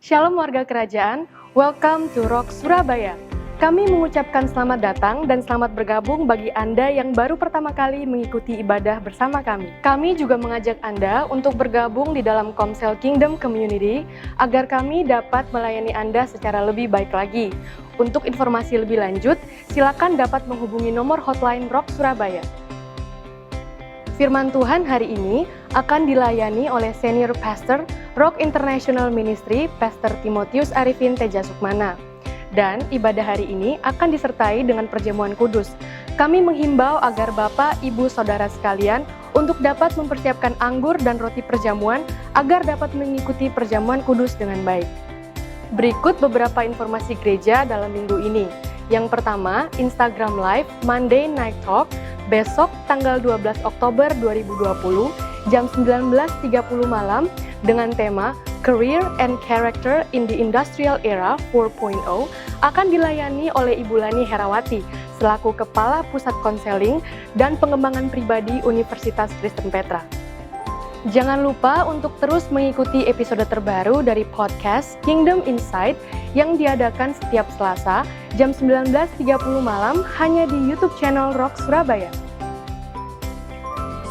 Shalom warga kerajaan, welcome to Rock Surabaya. Kami mengucapkan selamat datang dan selamat bergabung bagi Anda yang baru pertama kali mengikuti ibadah bersama kami. Kami juga mengajak Anda untuk bergabung di dalam Komsel Kingdom Community agar kami dapat melayani Anda secara lebih baik lagi. Untuk informasi lebih lanjut, silakan dapat menghubungi nomor hotline Rock Surabaya. Firman Tuhan hari ini akan dilayani oleh Senior Pastor Rock International Ministry, Pastor Timotius Arifin Tejasukmana. Dan ibadah hari ini akan disertai dengan perjamuan kudus. Kami menghimbau agar Bapak, Ibu, Saudara sekalian untuk dapat mempersiapkan anggur dan roti perjamuan agar dapat mengikuti perjamuan kudus dengan baik. Berikut beberapa informasi gereja dalam minggu ini. Yang pertama, Instagram Live Monday Night Talk besok tanggal 12 Oktober 2020 jam 19.30 malam dengan tema Career and Character in the Industrial Era 4.0 akan dilayani oleh Ibu Lani Herawati selaku Kepala Pusat Konseling dan Pengembangan Pribadi Universitas Kristen Petra. Jangan lupa untuk terus mengikuti episode terbaru dari podcast Kingdom Insight yang diadakan setiap Selasa jam 19.30 malam hanya di YouTube channel Rock Surabaya.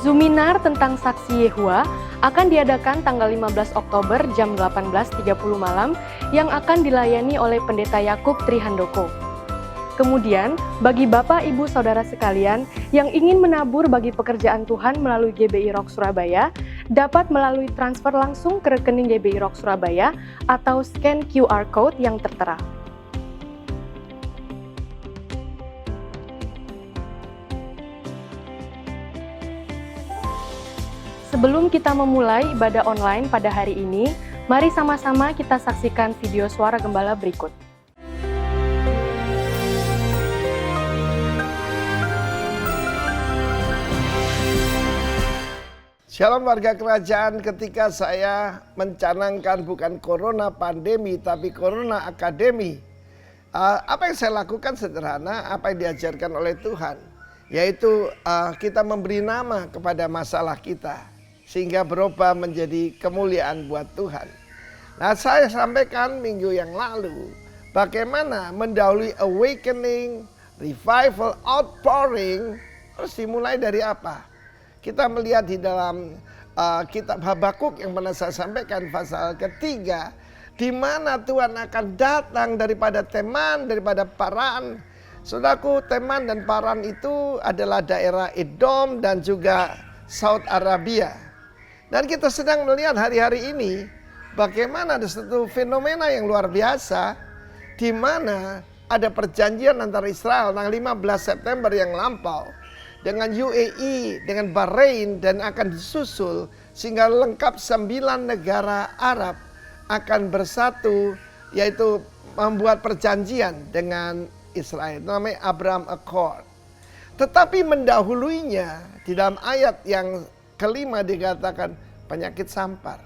Zoominar tentang Saksi Yehua akan diadakan tanggal 15 Oktober jam 18.30 malam yang akan dilayani oleh Pendeta Yakub Trihandoko. Kemudian, bagi Bapak, Ibu, Saudara sekalian yang ingin menabur bagi pekerjaan Tuhan melalui GBI Rock Surabaya, dapat melalui transfer langsung ke rekening GBI Rock Surabaya atau scan QR Code yang tertera. Sebelum kita memulai ibadah online pada hari ini, mari sama-sama kita saksikan video suara gembala berikut. Shalom warga kerajaan, ketika saya mencanangkan bukan corona pandemi tapi corona akademi, apa yang saya lakukan sederhana, apa yang diajarkan oleh Tuhan, yaitu kita memberi nama kepada masalah kita sehingga berubah menjadi kemuliaan buat Tuhan. Nah, saya sampaikan minggu yang lalu bagaimana mendahului awakening, revival, outpouring harus dimulai dari apa? Kita melihat di dalam kitab Habakuk yang pernah saya sampaikan pasal ketiga, di mana Tuhan akan datang daripada Teman, daripada Paran. Saudaraku, Teman dan Paran itu adalah daerah Edom dan juga Saudi Arabia. Dan kita sedang melihat hari-hari ini bagaimana ada satu fenomena yang luar biasa, di mana ada perjanjian antara Israel tanggal 15 September yang lampau dengan UAE, dengan Bahrain, dan akan disusul sehingga lengkap 9 negara Arab akan bersatu, yaitu membuat perjanjian dengan Israel, namanya Abraham Accord. Tetapi mendahuluinya di dalam ayat yang kelima dikatakan penyakit sampar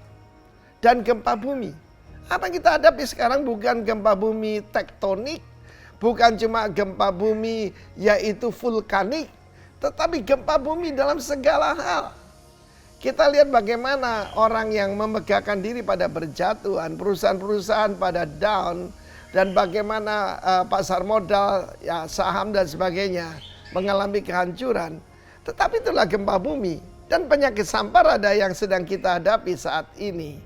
dan gempa bumi. Apa yang kita hadapi sekarang bukan gempa bumi tektonik, bukan cuma gempa bumi yaitu vulkanik, tetapi gempa bumi dalam segala hal. Kita lihat bagaimana orang yang memegahkan diri pada berjatuhan, perusahaan-perusahaan pada down, dan bagaimana pasar modal, ya saham dan sebagainya mengalami kehancuran. Tetapi itulah gempa bumi dan penyakit sampar ada yang sedang kita hadapi saat ini.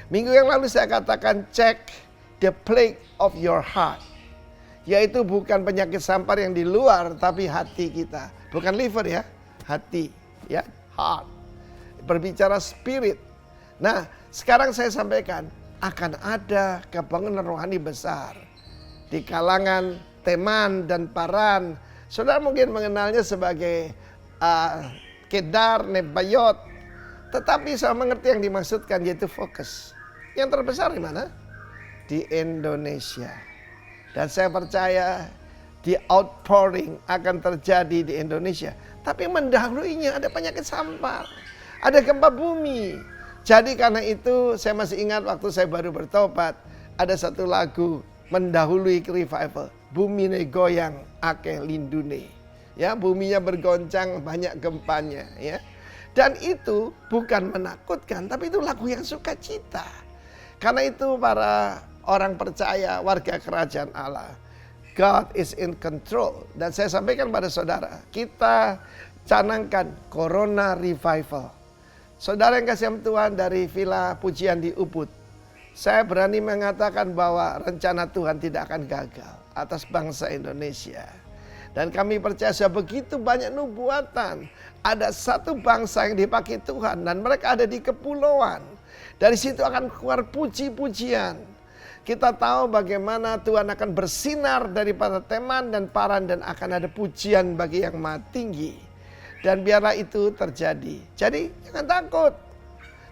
Minggu yang lalu saya katakan check the plague of your heart. Yaitu bukan penyakit sampar yang di luar, tapi hati kita. Bukan liver ya, hati, ya, heart. Berbicara spirit. Nah, sekarang saya sampaikan akan ada kebangunan rohani besar di kalangan Teman dan Paran. Saudara mungkin mengenalnya sebagai Kedar, Nebayot. Tetapi saya mengerti yang dimaksudkan, yaitu fokus. Yang terbesar di mana? Di Indonesia. Dan saya percaya di outpouring akan terjadi di Indonesia. Tapi mendahuluinya ada penyakit sampar. Ada gempa bumi. Jadi karena itu saya masih ingat waktu saya baru bertobat. Ada satu lagu mendahului revival. Bumi ne goyang akeh lindune. Ya, buminya bergoncang, banyak gempanya. Ya. Dan itu bukan menakutkan, tapi itu lagu yang sukacita. Karena itu para orang percaya, warga kerajaan Allah. God is in control. Dan saya sampaikan pada saudara, kita canangkan Corona Revival. Saudara yang kasih Tuhan dari Villa Pujian di Ubud, saya berani mengatakan bahwa rencana Tuhan tidak akan gagal atas bangsa Indonesia. Dan kami percaya begitu banyak nubuatan. Ada satu bangsa yang dipakai Tuhan dan mereka ada di kepulauan. Dari situ akan keluar puji-pujian. Kita tahu bagaimana Tuhan akan bersinar daripada teman dan paran dan akan ada pujian bagi yang maha tinggi. Dan biarlah itu terjadi. Jadi jangan takut.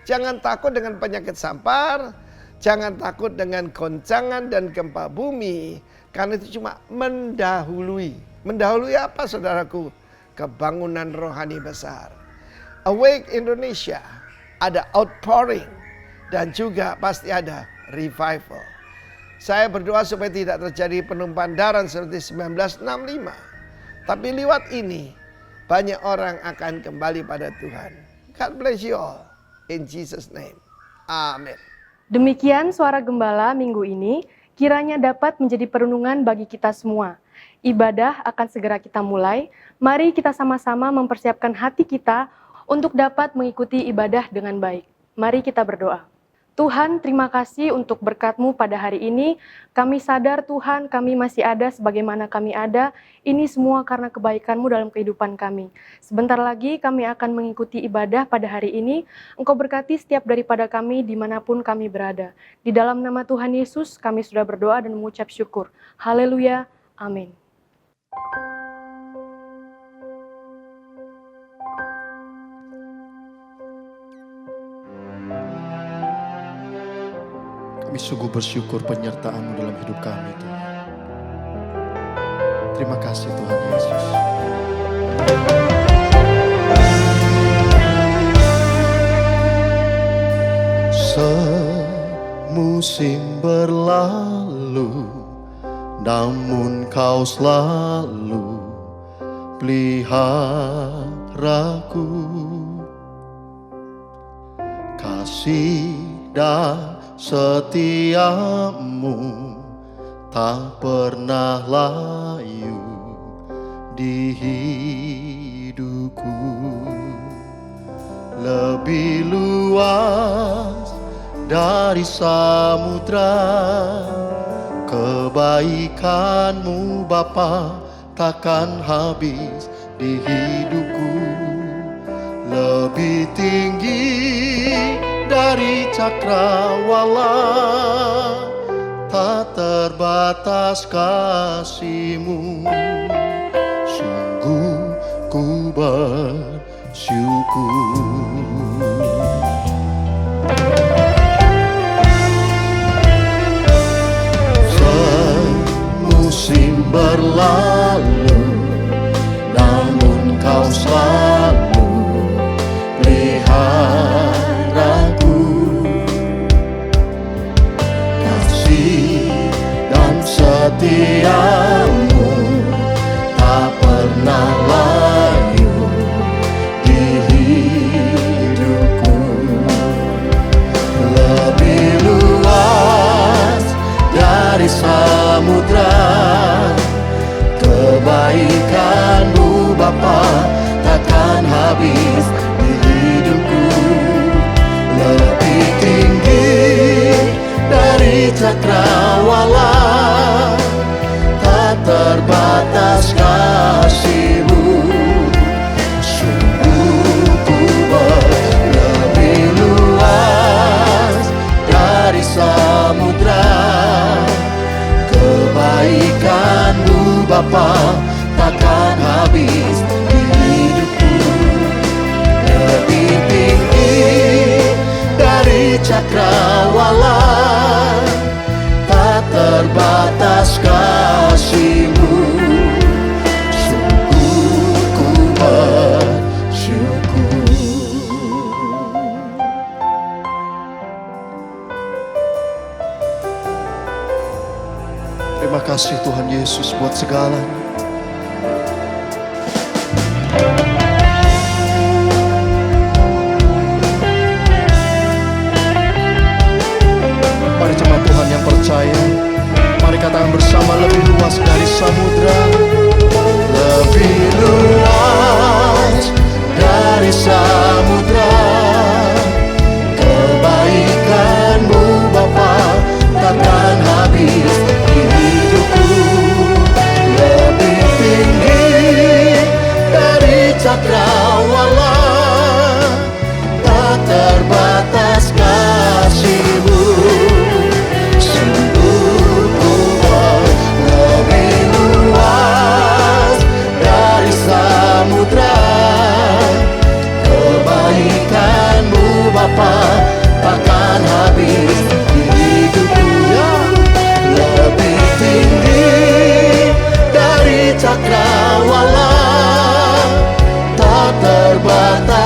Jangan takut dengan penyakit sampar. Jangan takut dengan goncangan dan gempa bumi. Karena itu cuma mendahului. Mendahului apa saudaraku? Kebangunan rohani besar. Awake Indonesia. Ada outpouring. Dan juga pasti ada revival. Saya berdoa supaya tidak terjadi penumpahan darah seperti 1965. Tapi lewat ini banyak orang akan kembali pada Tuhan. God bless you all. In Jesus' name. Amin. Demikian suara gembala minggu ini, kiranya dapat menjadi perenungan bagi kita semua. Ibadah akan segera kita mulai, mari kita sama-sama mempersiapkan hati kita untuk dapat mengikuti ibadah dengan baik. Mari kita berdoa. Tuhan, terima kasih untuk berkat-Mu pada hari ini. Kami sadar Tuhan, kami masih ada sebagaimana kami ada. Ini semua karena kebaikan-Mu dalam kehidupan kami. Sebentar lagi kami akan mengikuti ibadah pada hari ini. Engkau berkati setiap daripada kami dimanapun kami berada. Di dalam nama Tuhan Yesus kami sudah berdoa dan mengucap syukur. Haleluya. Amin. Kami sungguh bersyukur penyertaan-Mu dalam hidup kami, Tuhan. Terima kasih Tuhan Yesus. Semusim berlalu, namun Kau selalu peliharaku. Kasih dan setiamu tak pernah layu di hidupku. Lebih luas dari samudra kebaikan-Mu Bapa takkan habis di hidupku. Lebih tinggi dari cakrawala, tak terbatas kasih-Mu. Sungguh ku bersyukur. Semusim berlalu, namun Kau selalu peliharaku. Kasih dan setiamu tak pernah layu di hidupku. Lebih luas dari samudra kebaikan-Mu Bapa takkan habis di hidupku. Lebih tinggi dari cakrawala, tak terbatas kasih-Mu. Sungguh ku lebih luas dari samudra kebaikan-Mu Bapa takkan habis di hidupku. Lebih tinggi dari cakrawala, tak terbatas kasih-Mu. Sungguh ku bersyukur. Terima kasih Tuhan Yesus buat segalanya. Mari jemaat Tuhan yang percaya,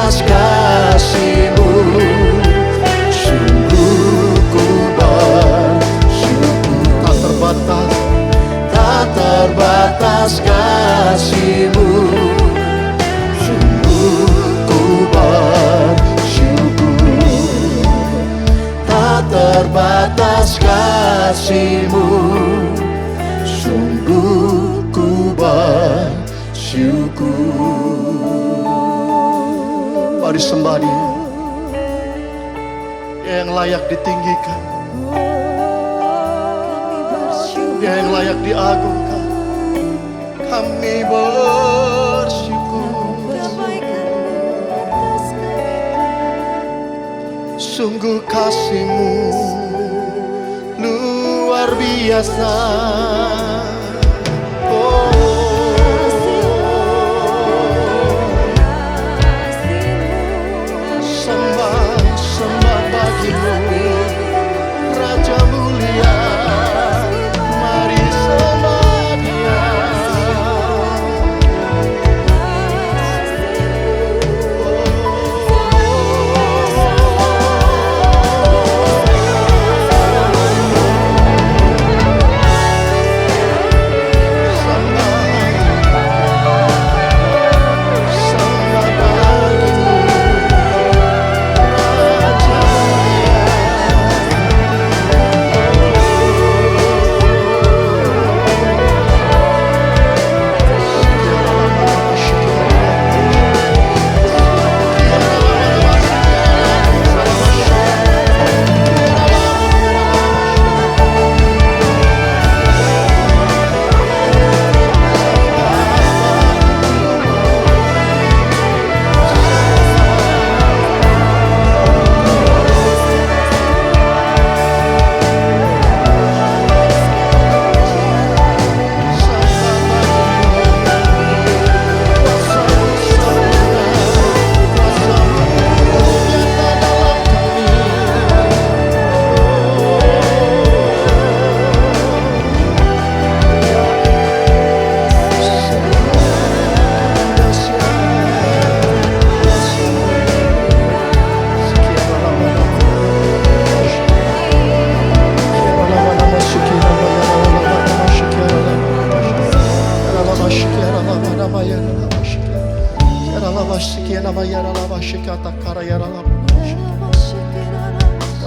terbatas kasih-Mu, sungguh ku bersyukur. Tak terbatas kasih-Mu, sungguh ku bersyukur. Tak terbatas kasih-Mu, sungguh ku bersyukur. Mari sembah Dia, Dia yang layak ditinggikan, Dia yang layak diagungkan. Kami bersyukur. Sungguh kasih-Mu luar biasa. Sembah bagi-Mu, Raja mulia. Mari sembah Dia.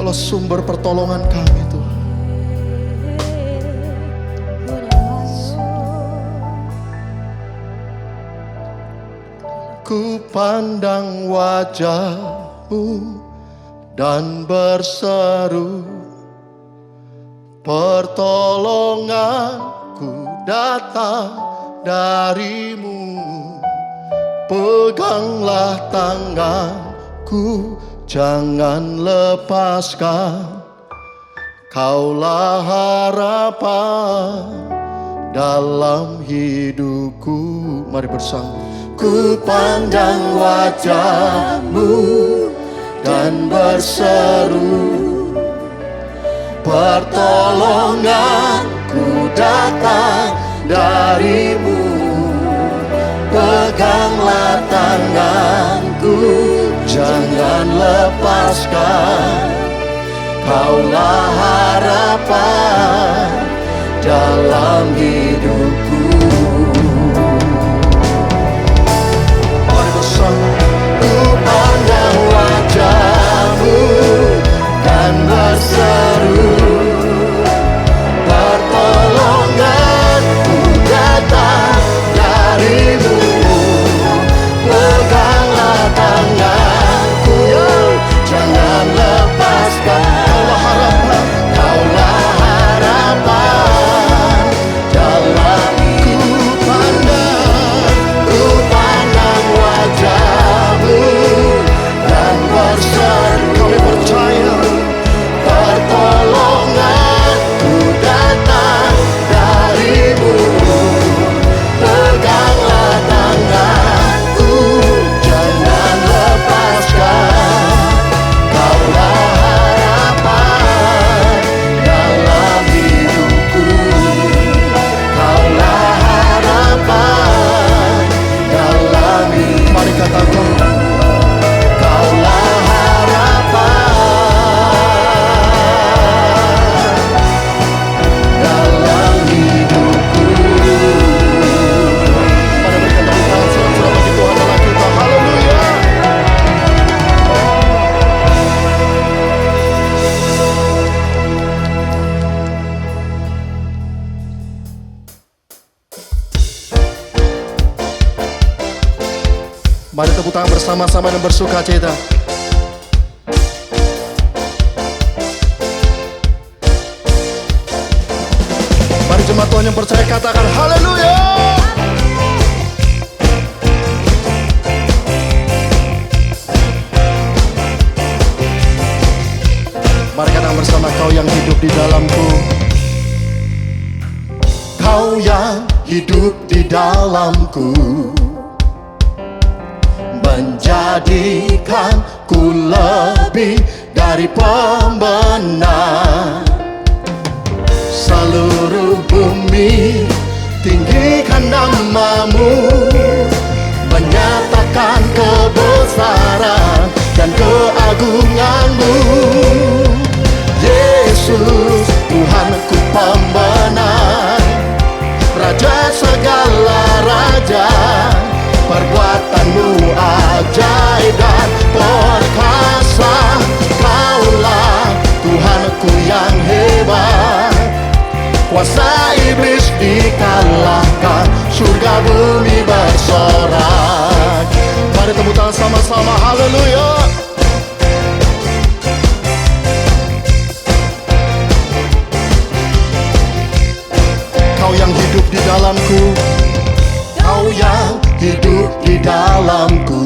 Kalau sumber pertolongan kami Tuhan, ku pandang wajah-Mu dan berseru, pertolonganku datang dari-Mu. Peganglah tanganku, jangan lepaskan. Kaulah harapan dalam hidupku. Mari bersama. Ku pandang wajah-Mu dan berseru, pertolonganku datang dari-Mu. Peganglah tanganku, jangan lepaskan. Kaulah harapan dalam hidupku. Mari bersama. Ku pandang wajah-Mu dan berseru, pertolonganku datang dari-Mu. Peganglah tanganku, jangan lepaskan. Kaulah harapan, kaulah harapan bersama-sama dan bersuka cita. Mari jemaat Tuhan yang percaya katakan haleluya. Mari katakan bersama, kau yang hidup di dalamku. Kau yang hidup di dalamku, menjadikanku lebih dari pembenar. Seluruh bumi tinggikan namamu, menyatakan kebesaran dan keagunganmu. Yesus, Tuhanku pembenar, Raja segala raja. Perbuatanmu ajaib dan perkasa. Kaulah Tuhanku yang hebat, kuasa iblis dikalahkan, surga bumi bersorak. Mari tepuk tangan sama-sama, haleluya. Kau yang hidup di dalamku, kau yang hidup di dalamku,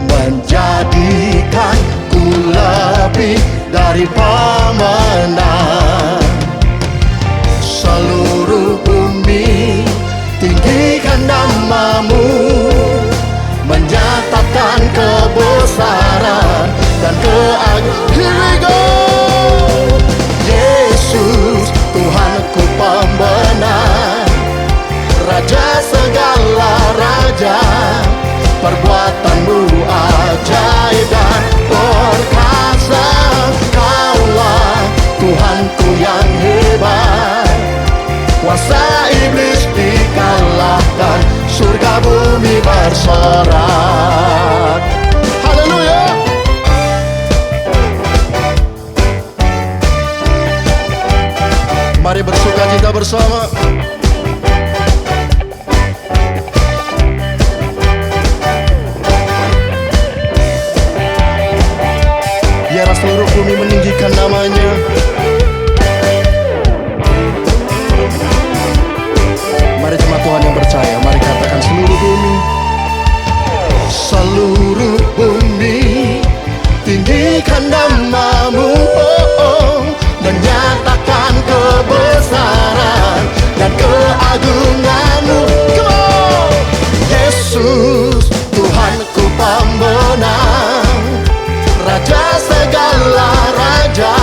menjadikanku lebih dari pemenang. Seluruh bumi tinggikan namamu, menyatakan kebesaran dan keagungan. Here we go. Yesus, Tuhanku pembenar, Raja segala raja. Perbuatanmu ajaib dan perkasa. Kaulah Tuhanku yang hebat, kuasa iblis dikalahkan, surga bumi bersorak. Haleluya. Mari bersuka cita bersama. Biarlah seluruh bumi meninggikan namanya. Mari jemaat Tuhan yang percaya, mari katakan seluruh bumi. Seluruh bumi tinggikan namamu, menyatakan kebesaran dan keagunganmu. Come on! Yesus, Tuhanku pembenar, Raja segala raja.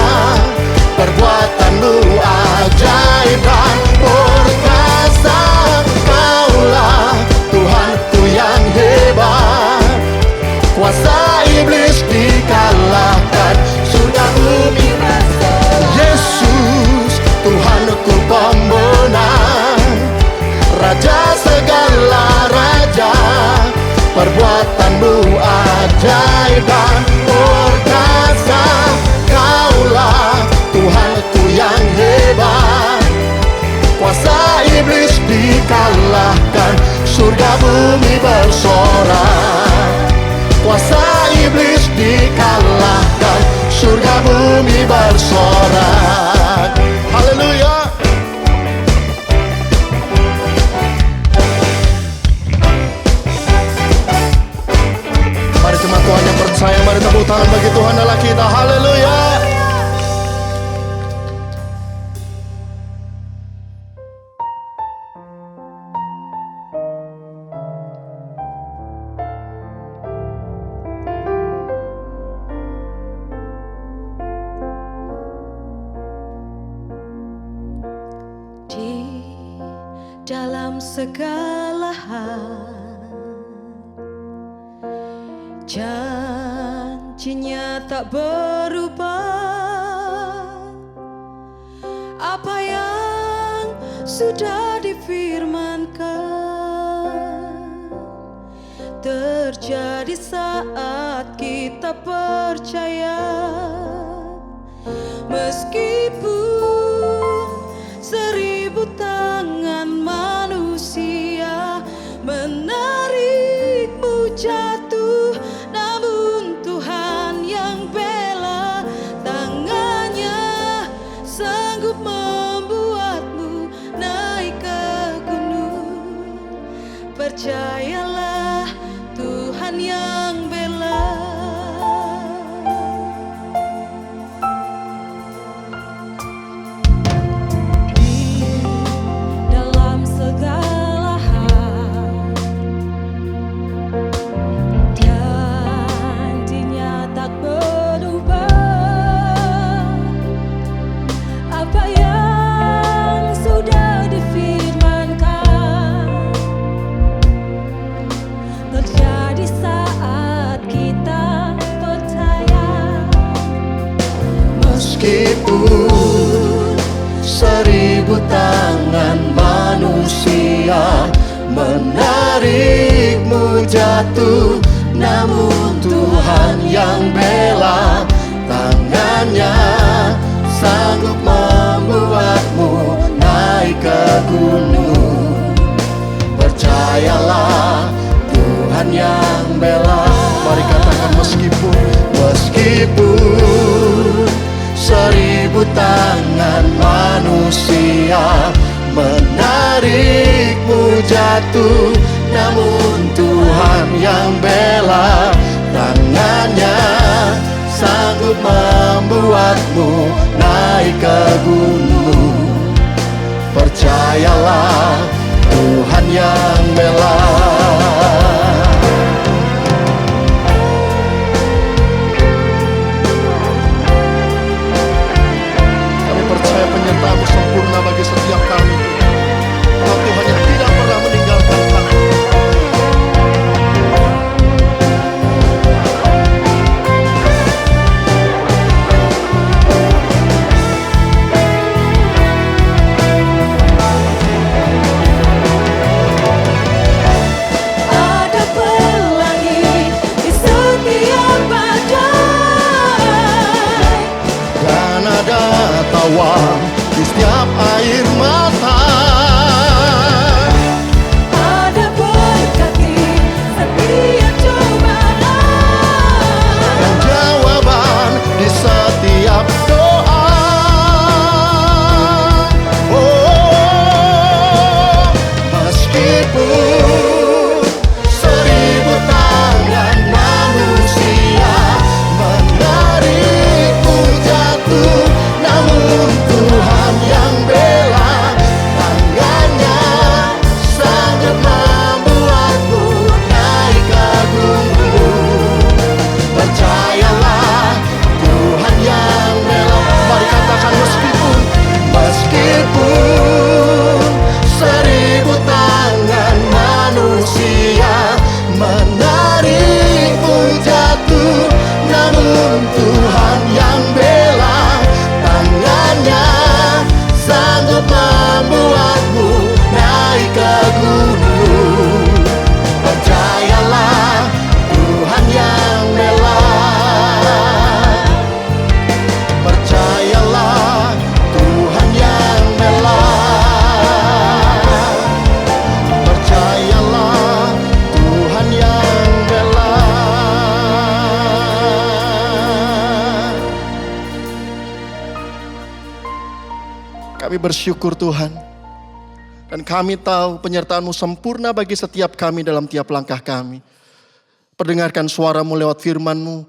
Perbuatanmu ajaib dan perkasa. Kaulah Tuhanku yang hebat, kuasa iblis dikalahkan, surga bumi bersorak. Yesus, Tuhanku pembenar, Raja segala raja. Perbuatanmu ajaib dan perkasa. Kaulah Tuhanku yang hebat, kuasa iblis dikalahkan, surga bumi bersorak. Kuasa iblis dikalahkan, surga bumi bersorak. Haleluya. Mari jemaat Tuhan yang percaya, mari tepuk tangan bagi Tuhan Allah kita. Haleluya. Di dalam segala hal, janjinya tak berubah. Apa yang sudah difirmankan terjadi saat kita percaya. Meskipun 1000 tangan manusia menarik percayalah Tuhan yang bela. Di dalam segala hal janjinya tak berubah. Apa yang sudah difirmankan terjadi saat kita percaya. Meskipun 1000 tangan manusia menarikmu jatuh, namun Tuhan yang bela. Tangannya sanggup membuatmu naik ke gunung. Percayalah Tuhan yang bela. Mari katakan meskipun 1000 tangan manusia menarikmu jatuh, namun Tuhan yang bela. Tangannya sanggup membuatmu naik ke gunung. Percayalah Tuhan yang bela. Kami percaya penyertaan-Mu sempurna bagi setiap kami. Engkau Tuhan yang tidak pernah meninggalkan kami. Ada pelangi di setiap badai, Dan ada tawa di setiap air mata. ada berkat di setiap cobaan, Dan jawaban di setiap doa. Oh, meskipun 1000 tangan manusia menarikmu jatuh, namun Tuhan yang bela. Tangannya sanggup membuatmu naik ke gunung. Percayalah Tuhan yang bela. Mari katakan meskipun 1000 tangan manusia menarikmu jatuh, namun Tuhan yang bela. Tangannya sanggup membuatmu naik ke gunung. Percayalah Tuhan yang bela. Percayalah Tuhan yang bela. Percayalah Tuhan yang bela. Kami bersyukur Tuhan. Dan kami tahu penyertaan-Mu sempurna bagi setiap kami dalam tiap langkah kami. Perdengarkan suara-Mu lewat firman-Mu.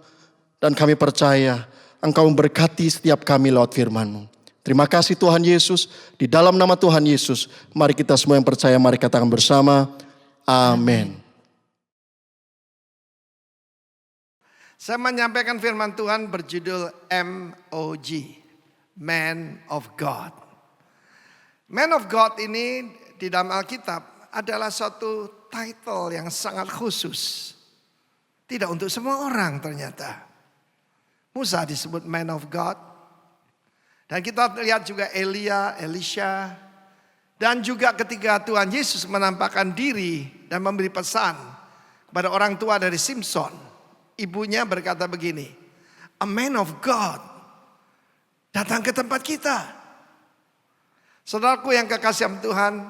Dan kami percaya Engkau memberkati setiap kami lewat firman-Mu. Terima kasih Tuhan Yesus. Di dalam nama Tuhan Yesus, mari kita semua yang percaya, mari katakan bersama, amin. Saya menyampaikan firman Tuhan berjudul MOG, Man of God. Man of God ini di dalam Alkitab adalah suatu title yang sangat khusus. Tidak untuk semua orang ternyata. Musa disebut Man of God. Dan kita lihat juga Elia, Elisha. Dan juga ketika Tuhan Yesus menampakkan diri dan memberi pesan kepada orang tua dari Simpson. Ibunya berkata begini, a man of God datang ke tempat kita. Saudaraku yang kekasih Tuhan,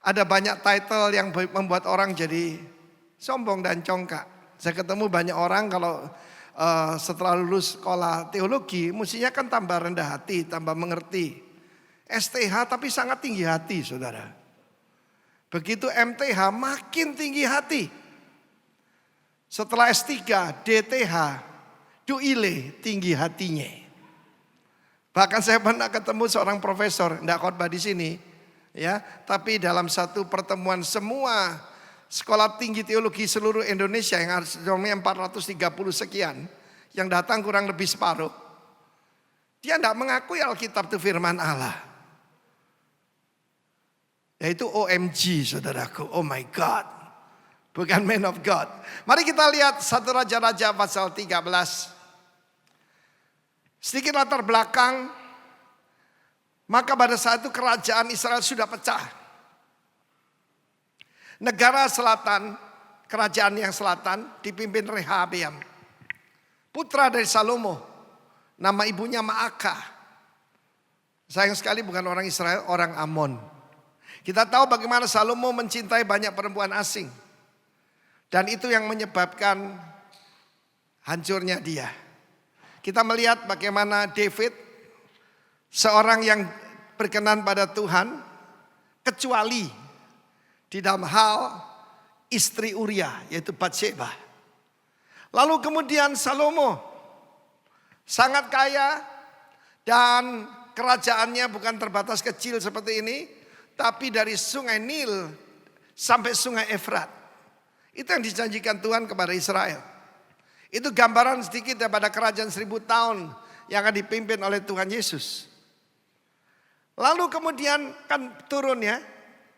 ada banyak title yang membuat orang jadi sombong dan congkak. Saya ketemu banyak orang kalau setelah lulus sekolah teologi, mestinya kan tambah rendah hati, tambah mengerti. STH tapi sangat tinggi hati, saudara. Begitu MTH makin tinggi hati. Setelah S3, DTH, Duile tinggi hatinya. Bahkan saya pernah ketemu seorang profesor, enggak khotbah di sini, ya, tapi dalam satu pertemuan semua sekolah tinggi teologi seluruh Indonesia yang harusnya 430 sekian, yang datang kurang lebih separuh. Dia enggak mengakui Alkitab itu firman Allah. Yaitu OMG saudaraku, oh my God. Bukan man of God. Mari kita lihat 1 Raja-Raja pasal 13. Sedikit latar belakang. Maka pada saat itu kerajaan Israel sudah pecah. Negara selatan, kerajaan yang selatan dipimpin Rehabeam. Putra dari Salomo. Nama ibunya Maakah. Sayang sekali bukan orang Israel, orang Amon. Kita tahu bagaimana Salomo mencintai banyak perempuan asing. Dan itu yang menyebabkan hancurnya dia. Kita melihat bagaimana David, seorang yang berkenan pada Tuhan, kecuali di dalam hal istri Uria, yaitu Batsheba. Lalu kemudian Salomo, sangat kaya dan kerajaannya bukan terbatas kecil seperti ini, tapi dari sungai Nil sampai sungai Efrat. Itu yang dijanjikan Tuhan kepada Israel. Itu gambaran sedikit daripada kerajaan 1000 tahun yang akan dipimpin oleh Tuhan Yesus. Lalu kemudian kan turun ya.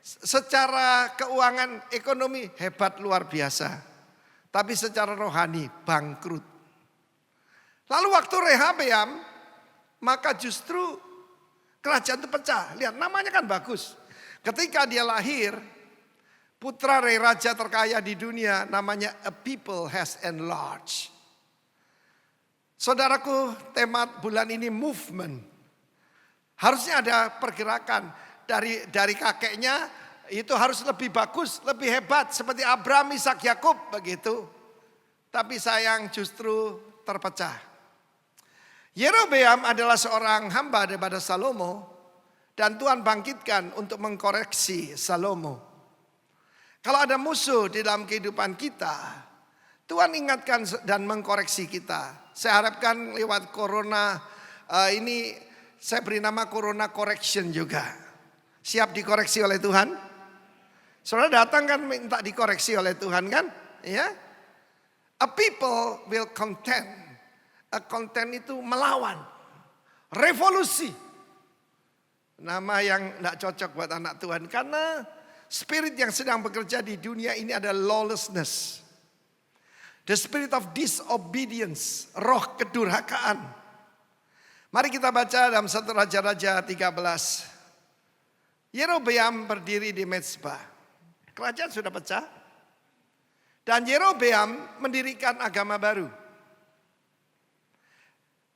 Secara keuangan ekonomi hebat luar biasa. Tapi secara rohani bangkrut. Lalu waktu Rehabeam, maka justru kerajaan itu pecah. Lihat namanya kan bagus. Ketika dia lahir, putra dari raja terkaya di dunia namanya A People Has Enlarged. Saudaraku, tema bulan ini movement. Harusnya ada pergerakan dari kakeknya itu harus lebih bagus, lebih hebat seperti Abraham, Ishak, Yakub begitu. Tapi sayang justru terpecah. Yerobeam adalah seorang hamba daripada Salomo dan Tuhan bangkitkan untuk mengkoreksi Salomo. Kalau ada musuh di dalam kehidupan kita, Tuhan ingatkan dan mengkoreksi kita. Saya harapkan lewat corona ini saya beri nama corona correction juga. Siap dikoreksi oleh Tuhan? Saudara datang kan minta dikoreksi oleh Tuhan kan? Ya. A people will contend. A contend itu melawan. Revolusi. Nama yang tidak cocok buat anak Tuhan karena spirit yang sedang bekerja di dunia ini adalah lawlessness. The spirit of disobedience, roh kedurhakaan. Mari kita baca dalam 1 Raja-Raja 13. Yerobeam berdiri di Mezbah. Kerajaan sudah pecah. Dan Yerobeam mendirikan agama baru.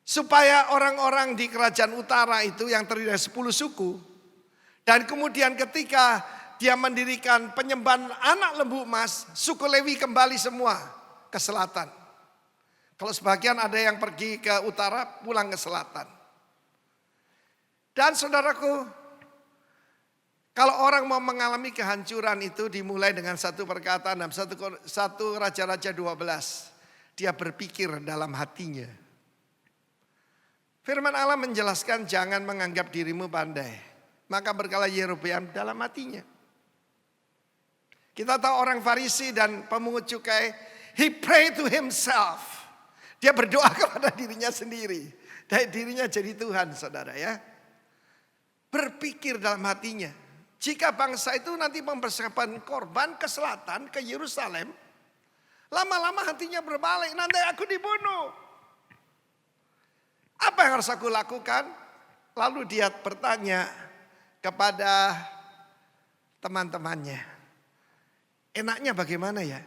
Supaya orang-orang di kerajaan utara itu yang terdiri dari 10 suku. Dan kemudian ketika dia mendirikan penyembahan anak lembu emas, suku Lewi kembali semua ke selatan. Kalau sebagian ada yang pergi ke utara, pulang ke selatan. Dan saudaraku, kalau orang mau mengalami kehancuran itu dimulai dengan satu perkataan dalam satu Raja-Raja 12. Dia berpikir dalam hatinya. Firman Allah menjelaskan jangan menganggap dirimu pandai. Maka berkala Yerobeam dalam hatinya. Kita tahu orang Farisi dan pemungut cukai, he pray to himself. Dia berdoa kepada dirinya sendiri. Dan dirinya jadi Tuhan, saudara ya. Berpikir dalam hatinya. Jika bangsa itu nanti mempersiapkan korban ke selatan, ke Yerusalem. Lama-lama hatinya berbalik, nanti aku dibunuh. Apa yang harus aku lakukan? Lalu dia bertanya kepada teman-temannya. Enaknya bagaimana ya?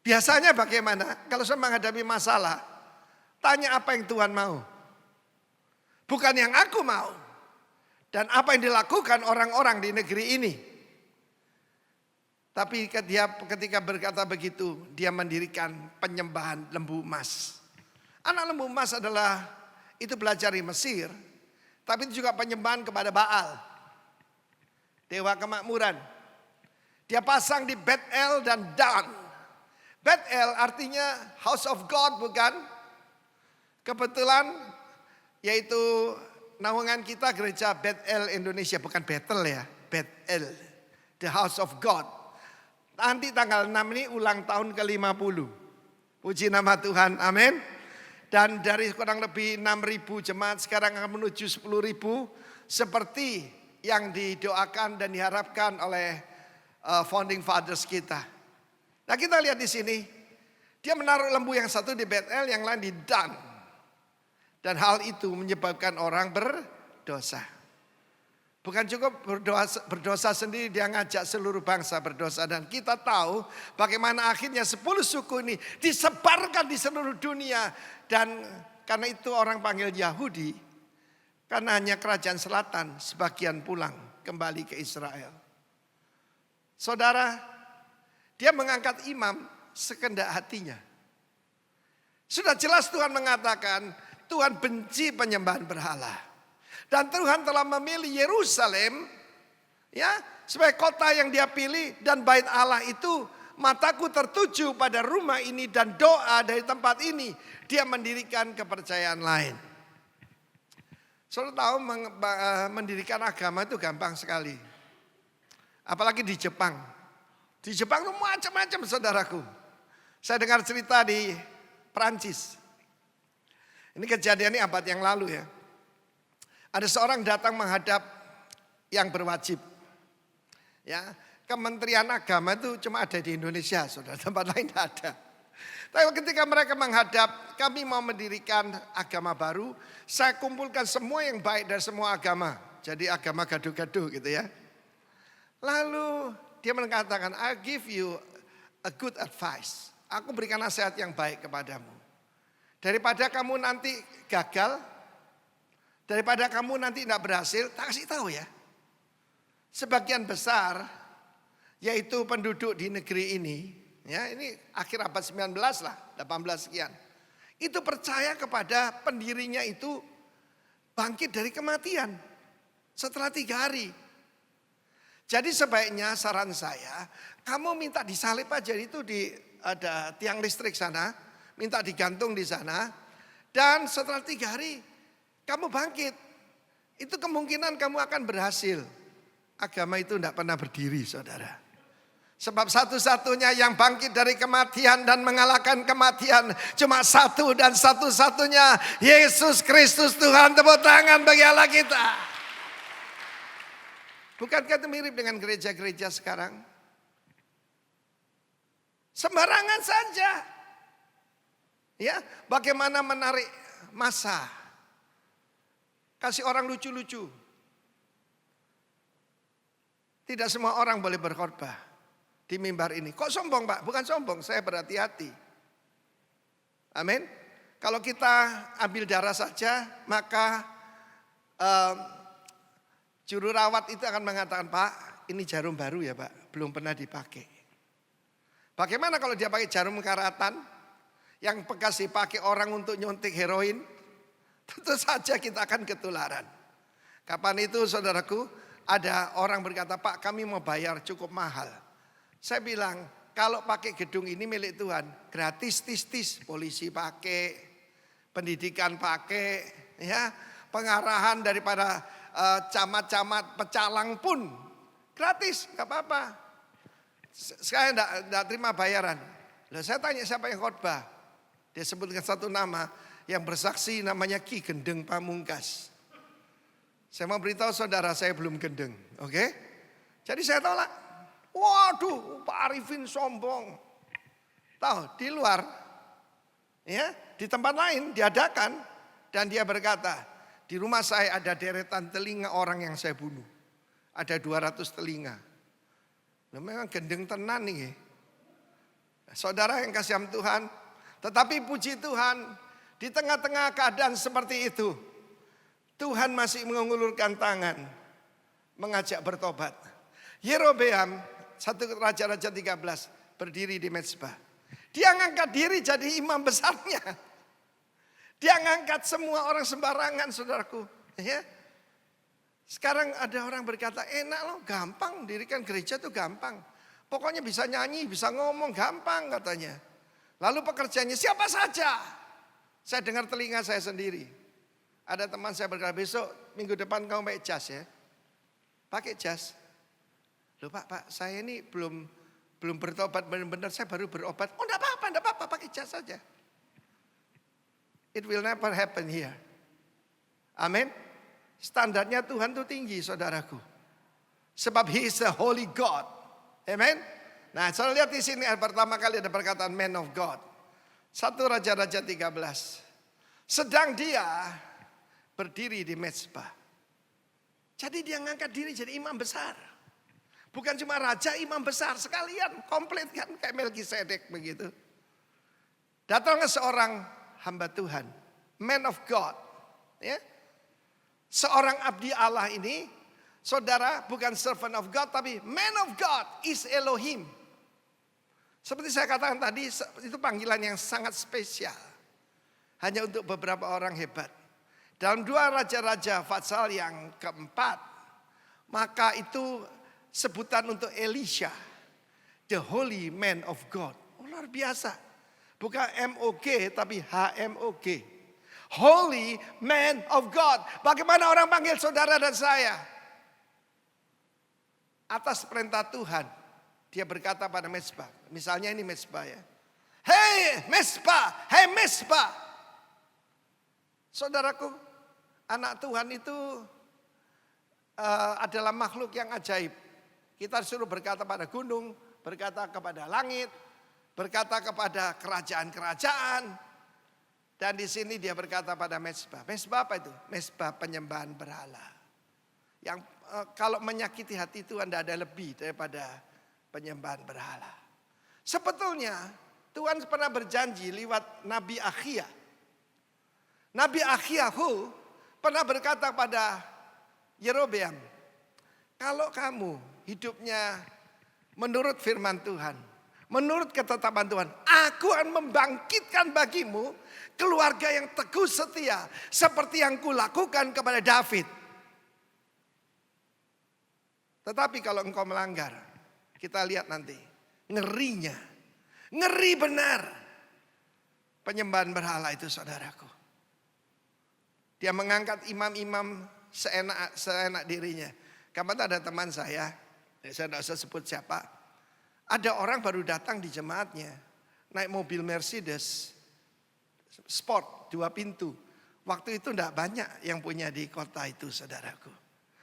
Biasanya bagaimana? Kalau saya menghadapi masalah, tanya apa yang Tuhan mau. Bukan yang aku mau. Dan apa yang dilakukan orang-orang di negeri ini. Tapi ketika berkata begitu, dia mendirikan penyembahan lembu emas. Anak lembu emas adalah, itu belajar di Mesir. Tapi itu juga penyembahan kepada Baal. dewa kemakmuran. Dia pasang di Bet-El dan Dan. Bet-El artinya House of God, bukan? Kebetulan yaitu naungan kita gereja Bet-El Indonesia, bukan Betel ya, Bet-El, the House of God. Nanti tanggal 6 ini ulang tahun ke-50. Puji nama Tuhan, amin. Dan dari kurang lebih 6.000 jemaat sekarang akan menuju 10.000 seperti yang didoakan dan diharapkan oleh founding fathers kita. Nah, kita lihat di sini, dia menaruh lembu yang satu di Bet-El, yang lain di Dan. Dan hal itu menyebabkan orang berdosa. Bukan cukup berdosa sendiri, dia ngajak seluruh bangsa berdosa. Dan kita tahu bagaimana akhirnya 10 suku ini disebarkan di seluruh dunia. Dan karena itu orang panggil Yahudi, karena hanya kerajaan selatan sebagian pulang kembali ke Israel. Saudara, dia mengangkat imam sekehendak hatinya. Sudah jelas Tuhan mengatakan, Tuhan benci penyembahan berhala. Dan Tuhan telah memilih Yerusalem ya sebagai kota yang dia pilih, dan bait Allah itu, mataku tertuju pada rumah ini dan doa dari tempat ini. Dia mendirikan kepercayaan lain. Saudara tahu mendirikan agama itu gampang sekali. Apalagi di Jepang. Di Jepang itu macam-macam saudaraku. Saya dengar cerita di Perancis. Ini kejadiannya abad yang lalu ya. Ada seorang datang menghadap yang berwajib. Ya, Kementerian Agama itu cuma ada di Indonesia, saudara, tempat lain tidak ada. Tapi ketika mereka menghadap, kami mau mendirikan agama baru, saya kumpulkan semua yang baik dari semua agama. Jadi agama gaduh-gaduh gitu ya. Lalu dia mengatakan, I give you a good advice. Aku berikan nasihat yang baik kepadamu. Daripada kamu nanti gagal, daripada kamu nanti tidak berhasil, tak kasih tahu ya. Sebagian besar, yaitu penduduk di negeri ini, ya ini akhir abad 19 lah, 18 sekian. Itu percaya kepada pendirinya itu bangkit dari kematian setelah 3 hari. Jadi sebaiknya saran saya, kamu minta disalib aja, itu ada tiang listrik sana, minta digantung di sana. Dan setelah 3 hari kamu bangkit. Itu kemungkinan kamu akan berhasil. Agama itu tidak pernah berdiri saudara. Sebab satu-satunya yang bangkit dari kematian dan mengalahkan kematian cuma satu dan satu-satunya, Yesus Kristus Tuhan. Tepuk tangan bagi Allah kita. Bukankah itu mirip dengan gereja-gereja sekarang? Sembarangan saja. Ya, bagaimana menarik massa. Kasih orang lucu-lucu. Tidak semua orang boleh berkhotbah di mimbar ini. Kok sombong Pak? Bukan sombong, saya berhati-hati. Amin. Kalau kita ambil darah saja, maka juru rawat itu akan mengatakan, Pak, ini jarum baru ya Pak, belum pernah dipakai. Bagaimana kalau dia pakai jarum karatan yang bekas dipakai orang untuk nyuntik heroin? Tentu saja kita akan ketularan. Kapan itu saudaraku, ada orang berkata, Pak, kami mau bayar cukup mahal. Saya bilang, kalau pakai gedung ini milik Tuhan, gratis tis-tis, polisi pakai, pendidikan pakai, ya, pengarahan daripada camat-camat pecalang pun gratis, nggak apa-apa. Saya enggak terima bayaran. Lalu saya tanya siapa yang khotbah? Dia sebutkan satu nama yang bersaksi, namanya Ki Gendeng Pamungkas. Saya mau beritahu saudara, saya belum gendeng, oke? Jadi saya tolak. Waduh, Pak Arifin sombong. Tahu, di luar, ya, di tempat lain diadakan, dan dia berkata, di rumah saya ada deretan telinga orang yang saya bunuh. Ada 200 telinga. Nah, memang gendeng tenan nih. Saudara yang kasih Tuhan, tetapi puji Tuhan, di tengah-tengah keadaan seperti itu, Tuhan masih mengulurkan tangan, mengajak bertobat. Yerobeam, 1 Raja-Raja 13, berdiri di mezbah. Dia ngangkat diri jadi imam besarnya. Dia ngangkat semua orang sembarangan, saudaraku. Ya. Sekarang ada orang berkata, enak loh, gampang, dirikan gereja tuh gampang. Pokoknya bisa nyanyi, bisa ngomong, gampang katanya. Lalu pekerjaannya siapa saja. Saya dengar telinga saya sendiri. Ada teman saya berkata, besok minggu depan kamu pakai jas ya. Pakai jas. Loh Pak, saya ini belum bertobat benar-benar, saya baru berobat. Oh enggak apa-apa, pakai jas saja. It will never happen here. Amin. Standarnya Tuhan itu tinggi saudaraku. Sebab He is the Holy God. Amin. Nah, saudara lihat di sini pertama kali ada perkataan man of God. 1 Raja-Raja 13. Sedang dia berdiri di mezbah. Jadi dia ngangkat diri jadi imam besar. Bukan cuma raja, imam besar sekalian. Komplit kan kayak Melkisedek begitu. Datangnya seorang hamba Tuhan. Man of God. Ya. Seorang abdi Allah ini, saudara, bukan servant of God, tapi man of God is Elohim. Seperti saya katakan tadi, itu panggilan yang sangat spesial. Hanya untuk beberapa orang hebat. Dalam 2 Raja-Raja Fatsal yang keempat, maka itu sebutan untuk Elisha, the holy man of God. Oh, luar biasa. Bukan MOG tapi HMOG. Holy man of God. Bagaimana orang panggil saudara dan saya? Atas perintah Tuhan, dia berkata pada mezbah. Misalnya ini mezbah ya. Hei mezbah. Saudaraku, anak Tuhan itu adalah makhluk yang ajaib. Kita disuruh berkata pada gunung, berkata kepada langit, berkata kepada kerajaan-kerajaan. Dan di sini dia berkata pada mezbah. Mezbah apa itu? Mezbah penyembahan berhala. Yang kalau menyakiti hati Tuhan tidak ada lebih daripada penyembahan berhala. Sebetulnya Tuhan pernah berjanji lewat Nabi Akhia. Nabi Akhiahu pernah berkata pada Yerobeam, kalau kamu hidupnya menurut firman Tuhan, menurut ketetapan Tuhan, aku akan membangkitkan bagimu keluarga yang teguh setia seperti yang kulakukan kepada David. Tetapi kalau engkau melanggar, kita lihat nanti ngerinya, ngeri benar penyembahan berhala itu saudaraku. Dia mengangkat imam-imam seenak dirinya. Kemarin ada teman saya tidak usah sebut siapa. Ada orang baru datang di jemaatnya, naik mobil Mercedes Sport 2 pintu. Waktu itu tidak banyak yang punya di kota itu saudaraku.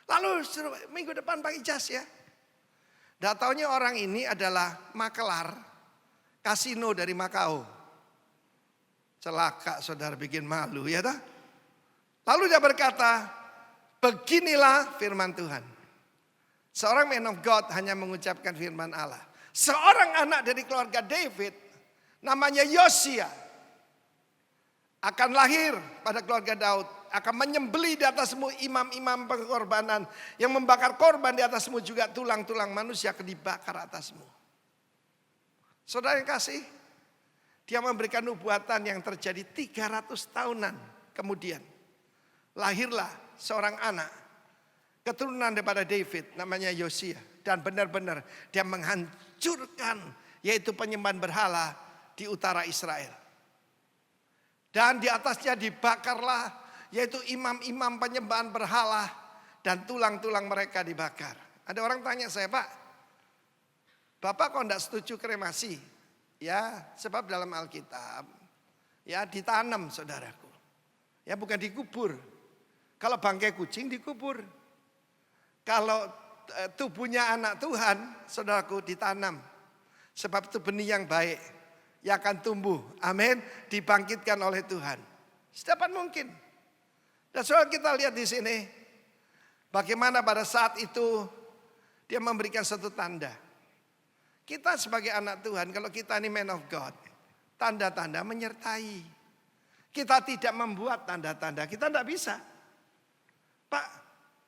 Lalu minggu depan pakai jas ya. Tidak taunya orang ini adalah makelar kasino dari Makau. Celaka saudara, bikin malu ya tak? Lalu dia berkata, beginilah firman Tuhan. Seorang man of God hanya mengucapkan firman Allah. Seorang anak dari keluarga David, namanya Yosia, akan lahir pada keluarga Daud. Akan menyembelih di atasmu imam-imam pengorbanan. Yang membakar korban di atasmu juga tulang-tulang manusia dibakar atasmu. Saudara yang kasih, dia memberikan nubuatan yang terjadi 300 tahunan kemudian. Lahirlah seorang anak keturunan daripada David namanya Yosia. Dan benar-benar dia menghancurkan yaitu penyembahan berhala di utara Israel. Dan di atasnya dibakarlah yaitu imam-imam penyembahan berhala dan tulang-tulang mereka dibakar. Ada orang tanya saya, Pak, Bapak kok enggak setuju kremasi? Ya, sebab dalam Alkitab ya ditanam saudaraku. Ya bukan dikubur. Kalau bangkai kucing dikubur. Kalau tubuhnya anak Tuhan, saudaraku, ditanam. Sebab itu benih yang baik. Yang akan tumbuh. Amin. Dibangkitkan oleh Tuhan. Sedapat mungkin. Dan saudara kita lihat di sini. Bagaimana pada saat itu dia memberikan satu tanda. Kita sebagai anak Tuhan, kalau kita ini man of God, tanda-tanda menyertai. Kita tidak membuat tanda-tanda, kita tidak bisa. Pak,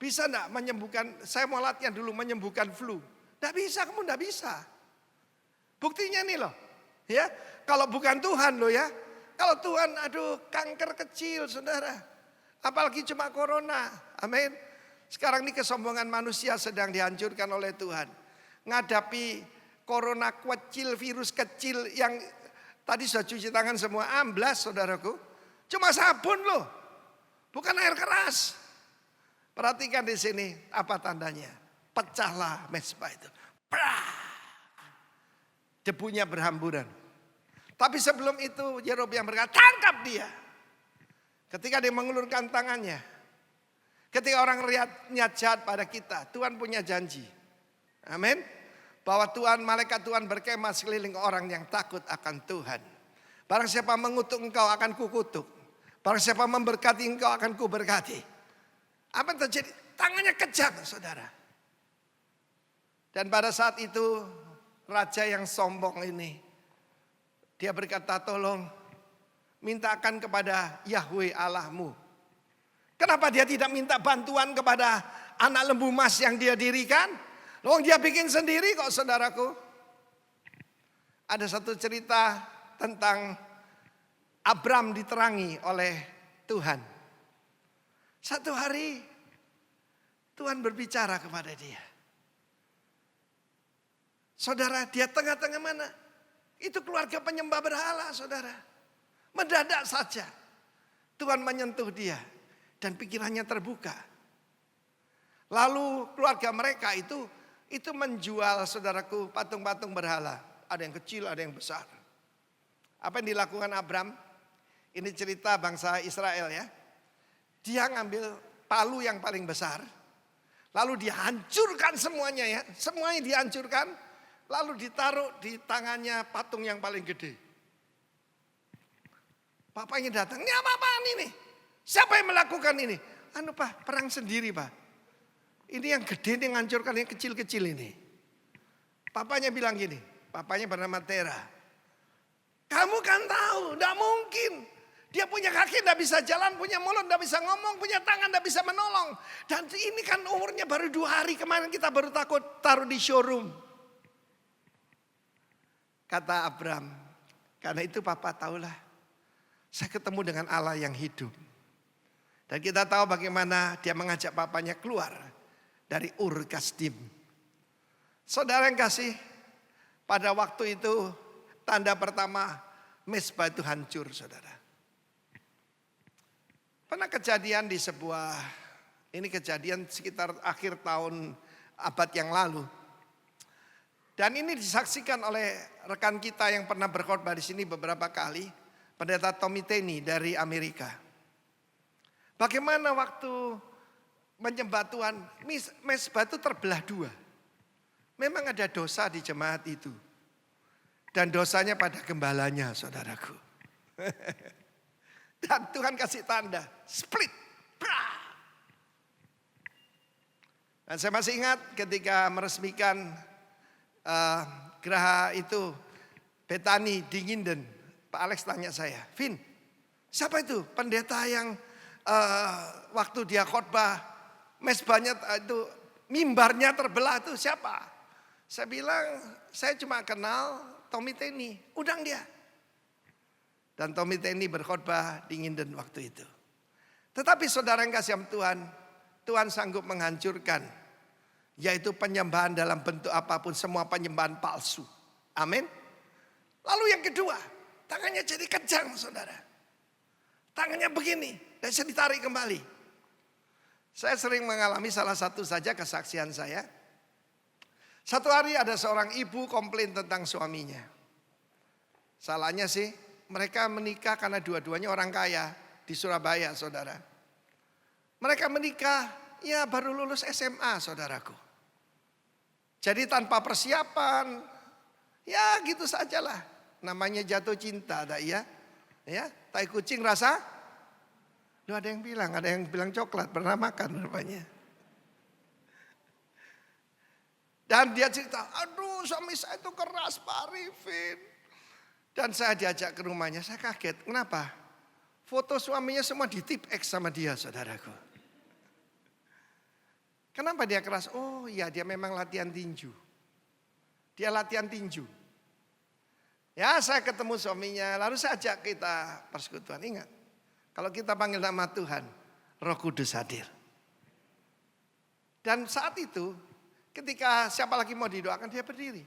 bisa enggak menyembuhkan, saya mau latihan dulu menyembuhkan flu. Enggak bisa, kamu enggak bisa. Buktinya nih loh, ya. Kalau bukan Tuhan loh ya. Kalau Tuhan, aduh kanker kecil saudara. Apalagi cuma corona, amin. Sekarang ini kesombongan manusia sedang dihancurkan oleh Tuhan. Ngadapi corona kecil, virus kecil yang tadi sudah cuci tangan semua, amblas saudaraku. Cuma sabun loh, bukan air keras. Perhatikan di sini apa tandanya. Pecahlah mezbah itu. Debunya berhamburan. Tapi sebelum itu Yerobeam berkata, tangkap dia. Ketika dia mengulurkan tangannya. Ketika orang niat jahat pada kita, Tuhan punya janji. Amin. Bahwa Tuhan, malaikat Tuhan berkemah sekeliling orang yang takut akan Tuhan. Barang siapa mengutuk engkau akan kukutuk. Barang siapa memberkati engkau akan kuberkati. Apa yang terjadi? Tangannya kejam saudara. Dan pada saat itu raja yang sombong ini, dia berkata, tolong mintakan kepada Yahweh Allahmu. Kenapa dia tidak minta bantuan kepada anak lembu emas yang dia dirikan? Loh, dia bikin sendiri kok saudaraku. Ada satu cerita tentang Abram diterangi oleh Tuhan. Satu hari Tuhan berbicara kepada dia. Saudara, dia tengah-tengah mana? Itu keluarga penyembah berhala, saudara. Mendadak saja Tuhan menyentuh dia dan pikirannya terbuka. Lalu keluarga mereka itu menjual, saudaraku, patung-patung berhala. Ada yang kecil, ada yang besar. Apa yang dilakukan Abram? Ini cerita bangsa Israel ya. Dia ngambil palu yang paling besar. Lalu dia hancurkan semuanya ya. Semuanya dihancurkan. Lalu ditaruh di tangannya patung yang paling gede. Bapaknya datang, ini apa-apaan ini? Siapa yang melakukan ini? Anu Pak, perang sendiri Pak. Ini yang gede ini ngancurkan yang kecil-kecil ini. Papanya bilang gini, papanya bernama Tera. Kamu kan tahu, tidak mungkin. Dia punya kaki tidak bisa jalan, punya mulut tidak bisa ngomong, punya tangan tidak bisa menolong. Dan ini kan umurnya baru 2 hari, kemarin kita baru takut taruh di showroom. Kata Abram, karena itu papa tahulah, saya ketemu dengan Allah yang hidup. Dan kita tahu bagaimana dia mengajak papanya keluar dari Ur Kasdim. Saudara yang kasih, pada waktu itu tanda pertama mezbah itu hancur saudara. Pernah kejadian di sebuah, ini kejadian sekitar akhir tahun abad yang lalu. Dan ini disaksikan oleh rekan kita yang pernah berkhotbah di sini beberapa kali, Pendeta Tommy Tenney dari Amerika. Bagaimana waktu menyembah Tuhan, mezbah itu terbelah 2. Memang ada dosa di jemaat itu. Dan dosanya pada gembalanya, saudaraku. Dan Tuhan kasih tanda, split. Dan saya masih ingat ketika meresmikan geraha itu Betani di Nginden, Pak Alex tanya saya, Vin, siapa itu pendeta yang waktu dia khotbah mezbahnya itu mimbarnya terbelah itu siapa? Saya bilang saya cuma kenal Tommy Tenney, undang dia. Dan Tommy Tenney berkhotbah di Nginden waktu itu. Tetapi saudara yang kasih Tuhan, Tuhan sanggup menghancurkan. Yaitu penyembahan dalam bentuk apapun, semua penyembahan palsu. Amin. Lalu yang kedua, tangannya jadi kejang saudara. Tangannya begini, dan saya ditarik kembali. Saya sering mengalami salah satu saja kesaksian saya. Satu hari ada seorang ibu komplain tentang suaminya. Salahnya sih, mereka menikah karena dua-duanya orang kaya di Surabaya saudara. Mereka menikah, ya baru lulus SMA saudaraku. Jadi tanpa persiapan, ya gitu sajalah. Namanya jatuh cinta, tak ya? Ya, tai kucing rasa? Loh, ada yang bilang coklat, pernah makan rupanya. Dan dia cerita, aduh suami saya itu keras Pak Arifin. Dan saya diajak ke rumahnya, saya kaget. Kenapa? Foto suaminya semua di tip X sama dia saudaraku. Kenapa dia keras? Oh iya dia memang latihan tinju. Dia latihan tinju. Ya saya ketemu suaminya, lalu saya ajak kita persekutuan. Ingat, kalau kita panggil nama Tuhan, Roh Kudus hadir. Dan saat itu ketika siapa lagi mau didoakan dia berdiri.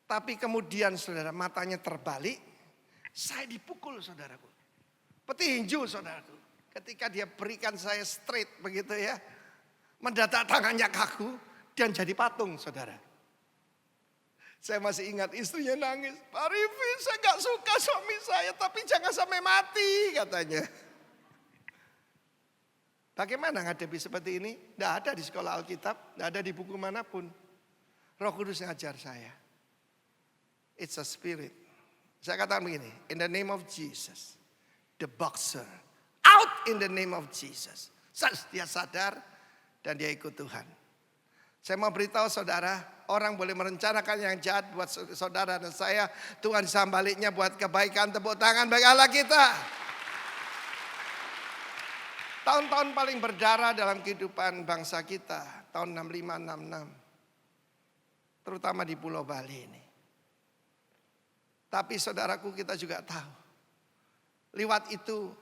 Tapi kemudian saudara matanya terbalik, saya dipukul saudaraku. Petinju saudaraku. Ketika dia berikan saya straight begitu ya. Mendadak tangannya kaku dan jadi patung saudara. Saya masih ingat istrinya nangis. Pak Rifin, saya gak suka suami saya tapi jangan sampai mati katanya. Bagaimana ngadepi seperti ini? Tidak ada di sekolah Alkitab, tidak ada di buku manapun. Roh Kudus ngajar saya. It's a spirit. Saya katakan begini, in the name of Jesus, the boxer, out in the name of Jesus. Dia sadar dan dia ikut Tuhan. Saya mau beritahu saudara, orang boleh merencanakan yang jahat buat saudara dan saya. Tuhan sambaliknya buat kebaikan, tepuk tangan bagi Allah kita. Tahun-tahun paling berdarah dalam kehidupan bangsa kita, tahun 65-66. Terutama di Pulau Bali ini. Tapi saudaraku kita juga tahu, lewat itu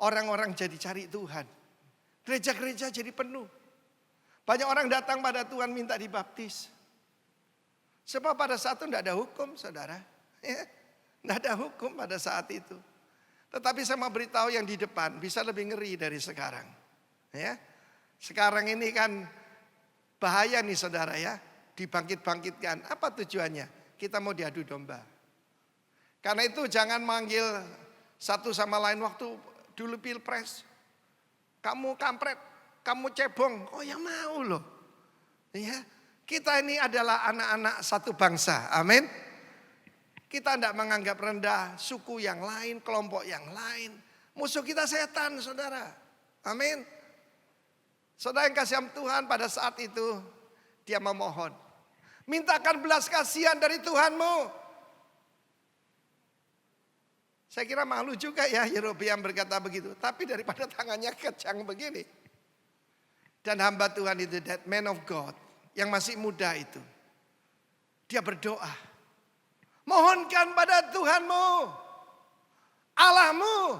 orang-orang jadi cari Tuhan. Gereja-gereja jadi penuh. Banyak orang datang pada Tuhan minta dibaptis. Sebab pada saat itu tidak ada hukum saudara. Tidak ada hukum pada saat itu. Tetapi saya mau beritahu yang di depan bisa lebih ngeri dari sekarang. Ya, sekarang ini kan bahaya nih saudara ya. Dibangkit-bangkitkan. Apa tujuannya? Kita mau diadu domba. Karena itu jangan manggil satu sama lain waktu dulu pilpres. Kamu kampret, kamu cebong. Oh ya mau loh. Ya, kita ini adalah anak-anak satu bangsa. Amin. Kita tidak menganggap rendah suku yang lain, kelompok yang lain. Musuh kita setan, saudara. Amin. Saudara yang kasih Tuhan pada saat itu, dia memohon. Mintakan belas kasihan dari Tuhanmu. Saya kira malu juga ya Yerobeam berkata begitu. Tapi daripada tangannya kejang begini. Dan hamba Tuhan itu, that man of God, yang masih muda itu. Dia berdoa. Mohonkan pada Tuhanmu, Allahmu.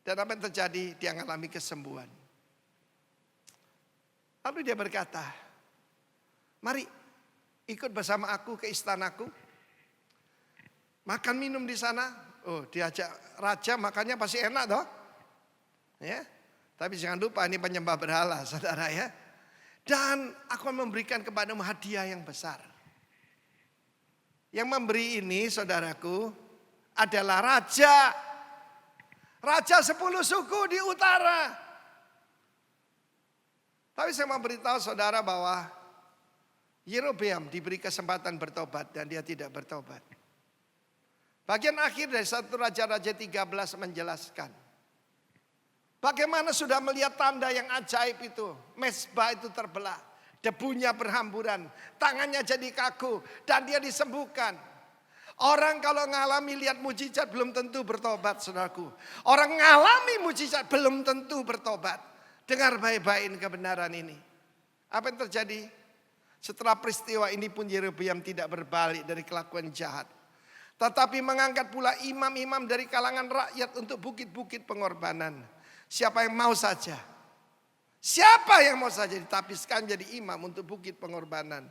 Dan apa yang terjadi? Dia mengalami kesembuhan. Lalu dia berkata, mari ikut bersama aku ke istanaku. Makan minum di sana. Oh, diajak raja makannya pasti enak toh. Ya. Tapi jangan lupa ini penyembah berhala, saudara ya. Dan aku akan memberikan kepadamu hadiah yang besar. Yang memberi ini saudaraku adalah raja. Raja 10 suku di utara. Tapi saya mau beritahu saudara bahwa Yerobeam diberi kesempatan bertobat dan dia tidak bertobat. Bagian akhir dari 1 Raja-Raja 13 menjelaskan. Bagaimana sudah melihat tanda yang ajaib itu. Mezbah itu terbelah. Debunya berhamburan, tangannya jadi kaku dan dia disembuhkan. Orang kalau ngalami lihat mujizat belum tentu bertobat saudaraku. Orang ngalami mujizat belum tentu bertobat. Dengar baik-baik kebenaran ini. Apa yang terjadi? Setelah peristiwa ini pun Yerobeam tidak berbalik dari kelakuan jahat. Tetapi mengangkat pula imam-imam dari kalangan rakyat untuk bukit-bukit pengorbanan. Siapa yang mau saja. Siapa yang mau saja ditapiskan jadi imam untuk bukit pengorbanan.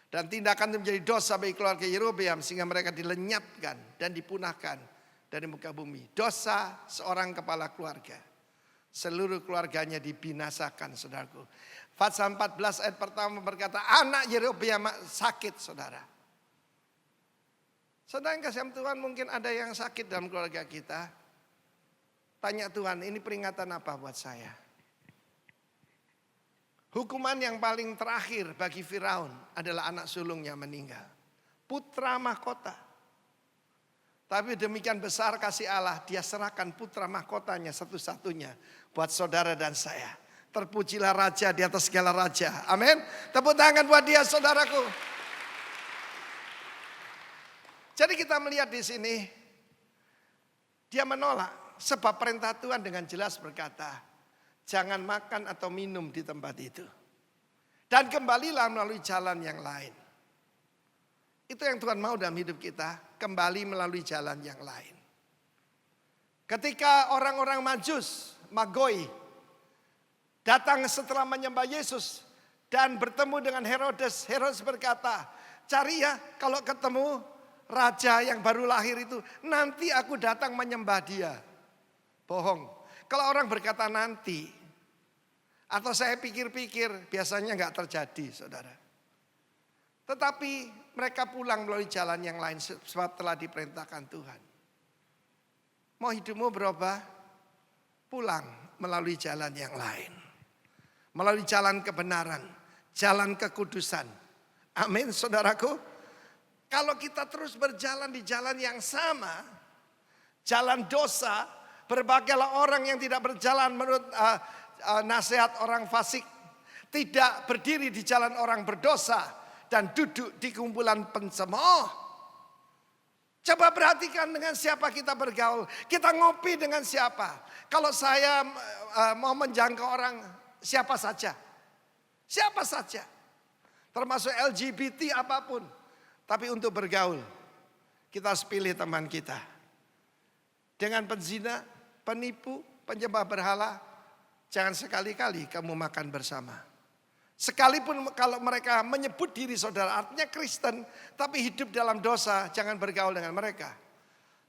Dan tindakan itu menjadi dosa bagi keluarga Yerobeam sehingga mereka dilenyapkan dan dipunahkan dari muka bumi. Dosa seorang kepala keluarga. Seluruh keluarganya dibinasakan saudaraku. Fatsal 14 ayat pertama berkata anak Yerobeam sakit saudara. Saudara yang kasih Tuhan mungkin ada yang sakit dalam keluarga kita. Tanya Tuhan ini peringatan apa buat saya? Hukuman yang paling terakhir bagi Firaun adalah anak sulungnya meninggal. Putra mahkota. Tapi demikian besar kasih Allah, dia serahkan putra mahkotanya satu-satunya buat saudara dan saya. Terpujilah raja di atas segala raja. Amin. Tepuk tangan buat dia saudaraku. Jadi kita melihat di sini, dia menolak sebab perintah Tuhan dengan jelas berkata, jangan makan atau minum di tempat itu. Dan kembalilah melalui jalan yang lain. Itu yang Tuhan mau dalam hidup kita. Kembali melalui jalan yang lain. Ketika orang-orang Majus, Magoi, datang setelah menyembah Yesus dan bertemu dengan Herodes. Herodes berkata, cari ya kalau ketemu raja yang baru lahir itu, nanti aku datang menyembah dia. Bohong. Kalau orang berkata nanti, atau saya pikir-pikir, biasanya nggak terjadi, saudara. Tetapi mereka pulang melalui jalan yang lain sebab telah diperintahkan Tuhan. Mau hidupmu berubah? Pulang melalui jalan yang lain. Melalui jalan kebenaran, jalan kekudusan. Amin, saudaraku. Kalau kita terus berjalan di jalan yang sama, jalan dosa, berbagailah orang yang tidak berjalan menurut nasihat orang fasik, tidak berdiri di jalan orang berdosa, dan duduk di kumpulan pencemooh. Coba perhatikan dengan siapa kita bergaul. Kita ngopi dengan siapa. Kalau saya mau menjangkau orang, siapa saja. Siapa saja. Termasuk LGBT apapun. Tapi untuk bergaul, kita harus pilih teman kita. Dengan penzina, penipu, penyembah berhala, jangan sekali-kali kamu makan bersama. Sekalipun kalau mereka menyebut diri saudara, artinya Kristen, tapi hidup dalam dosa, jangan bergaul dengan mereka.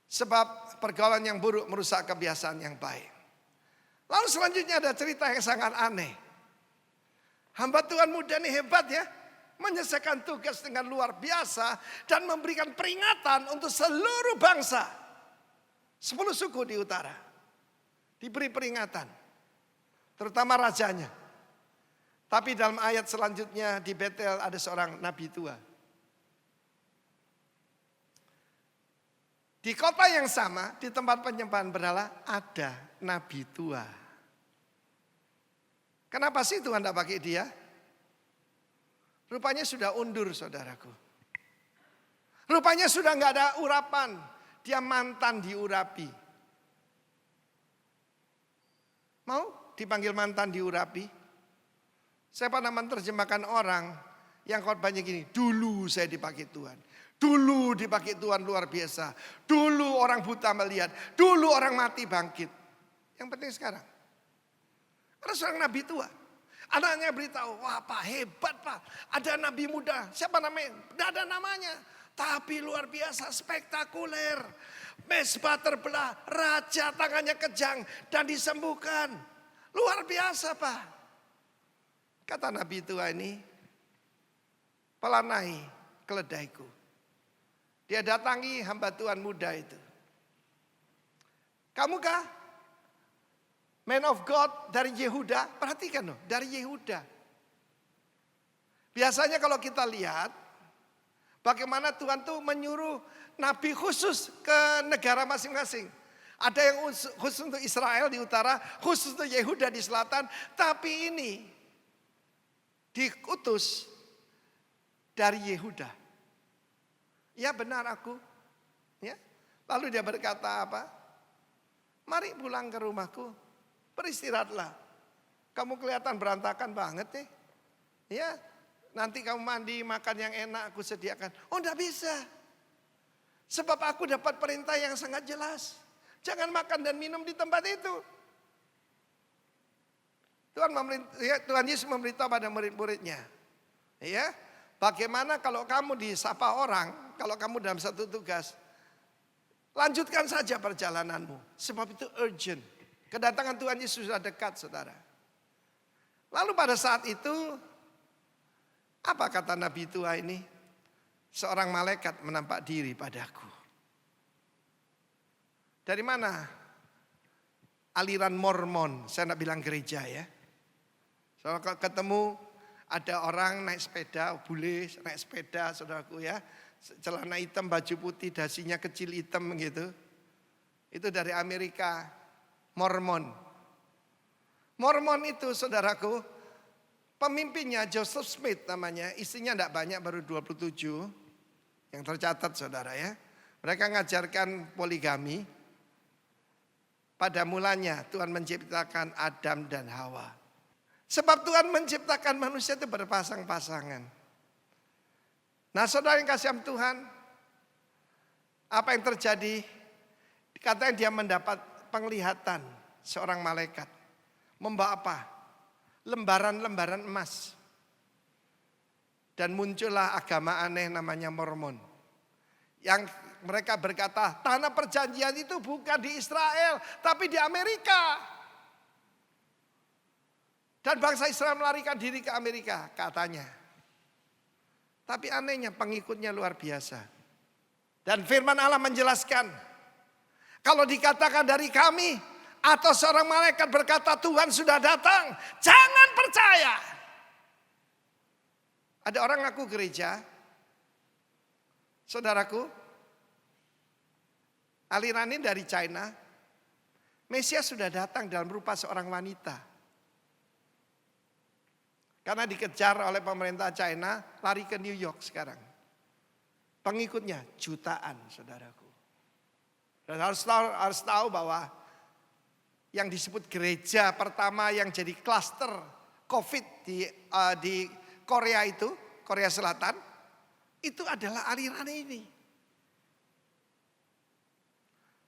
Sebab pergaulan yang buruk merusak kebiasaan yang baik. Lalu selanjutnya ada cerita yang sangat aneh. Hamba Tuhan muda ini hebat ya. Menyelesaikan tugas dengan luar biasa dan memberikan peringatan untuk seluruh bangsa. 10 suku di utara diberi peringatan, terutama rajanya. Tapi dalam ayat selanjutnya di Betel ada seorang nabi tua. Di kota yang sama, di tempat penyembahan berhala ada nabi tua. Kenapa sih Tuhan tidak pakai dia? Rupanya sudah undur, saudaraku. Rupanya sudah nggak ada urapan. Dia mantan diurapi. Mau dipanggil mantan diurapi? Saya pernah menerjemahkan orang yang khotbahnya gini. Dulu saya dipakai Tuhan. Dulu dipakai Tuhan luar biasa. Dulu orang buta melihat. Dulu orang mati bangkit. Yang penting sekarang. Ada seorang nabi tua. Anaknya beritahu, wah Pak hebat Pak. Ada nabi muda, siapa namanya? Tidak ada namanya. Tapi luar biasa, spektakuler. Mesbah terbelah, raja tangannya kejang dan disembuhkan. Luar biasa Pak. Kata nabi tua ini, pelanai keledaiku. Dia datangi hamba Tuhan muda itu. Kamu kah? Man of God dari Yehuda, perhatikan loh, dari Yehuda. Biasanya kalau kita lihat, bagaimana Tuhan tuh menyuruh nabi khusus ke negara masing-masing. Ada yang khusus untuk Israel di utara, khusus untuk Yehuda di selatan. Tapi ini diutus dari Yehuda. Ya benar aku. Ya. Lalu dia berkata apa? Mari pulang ke rumahku. Beristirahatlah. Kamu kelihatan berantakan banget nih. Ya, nanti kamu mandi, makan yang enak aku sediakan. Oh enggak bisa. Sebab aku dapat perintah yang sangat jelas. Jangan makan dan minum di tempat itu. Tuhan Yesus memberitahu pada murid-muridnya. Ya, bagaimana kalau kamu disapa orang, kalau kamu dalam satu tugas, lanjutkan saja perjalananmu. Sebab itu urgent. Kedatangan Tuhan Yesus sudah dekat, saudara. Lalu pada saat itu, apa kata nabi tua ini? Seorang malaikat menampak diri padaku. Dari mana? Aliran Mormon, saya nak bilang gereja ya. Soalnya kalau ketemu ada orang naik sepeda, bule naik sepeda, saudaraku ya. Celana hitam, baju putih, dasinya kecil hitam gitu. Itu dari Amerika. Mormon. Mormon itu saudaraku, pemimpinnya Joseph Smith namanya, istrinya tidak banyak, baru 27 yang tercatat saudara ya. Mereka mengajarkan poligami. Pada mulanya Tuhan menciptakan Adam dan Hawa. Sebab Tuhan menciptakan manusia itu berpasang-pasangan. Nah saudara yang kasih Tuhan, apa yang terjadi? Katanya dia mendapat penglihatan seorang malaikat. Membawa apa? lembaran-lembaran emas. Dan muncullah agama aneh namanya Mormon. Yang mereka berkata, tanah perjanjian itu bukan di Israel, tapi di Amerika. Dan bangsa Israel melarikan diri ke Amerika, katanya. Tapi anehnya pengikutnya luar biasa. Dan firman Allah menjelaskan, kalau dikatakan dari kami, atau seorang malaikat berkata Tuhan sudah datang, jangan percaya. Ada orang ngaku gereja, saudaraku, aliran ini dari China, Mesias sudah datang dalam rupa seorang wanita. Karena dikejar oleh pemerintah China, lari ke New York sekarang. Pengikutnya jutaan, saudaraku. Dan harus tahu bahwa yang disebut gereja pertama yang jadi klaster COVID di Korea itu, Korea Selatan, itu adalah aliran ini.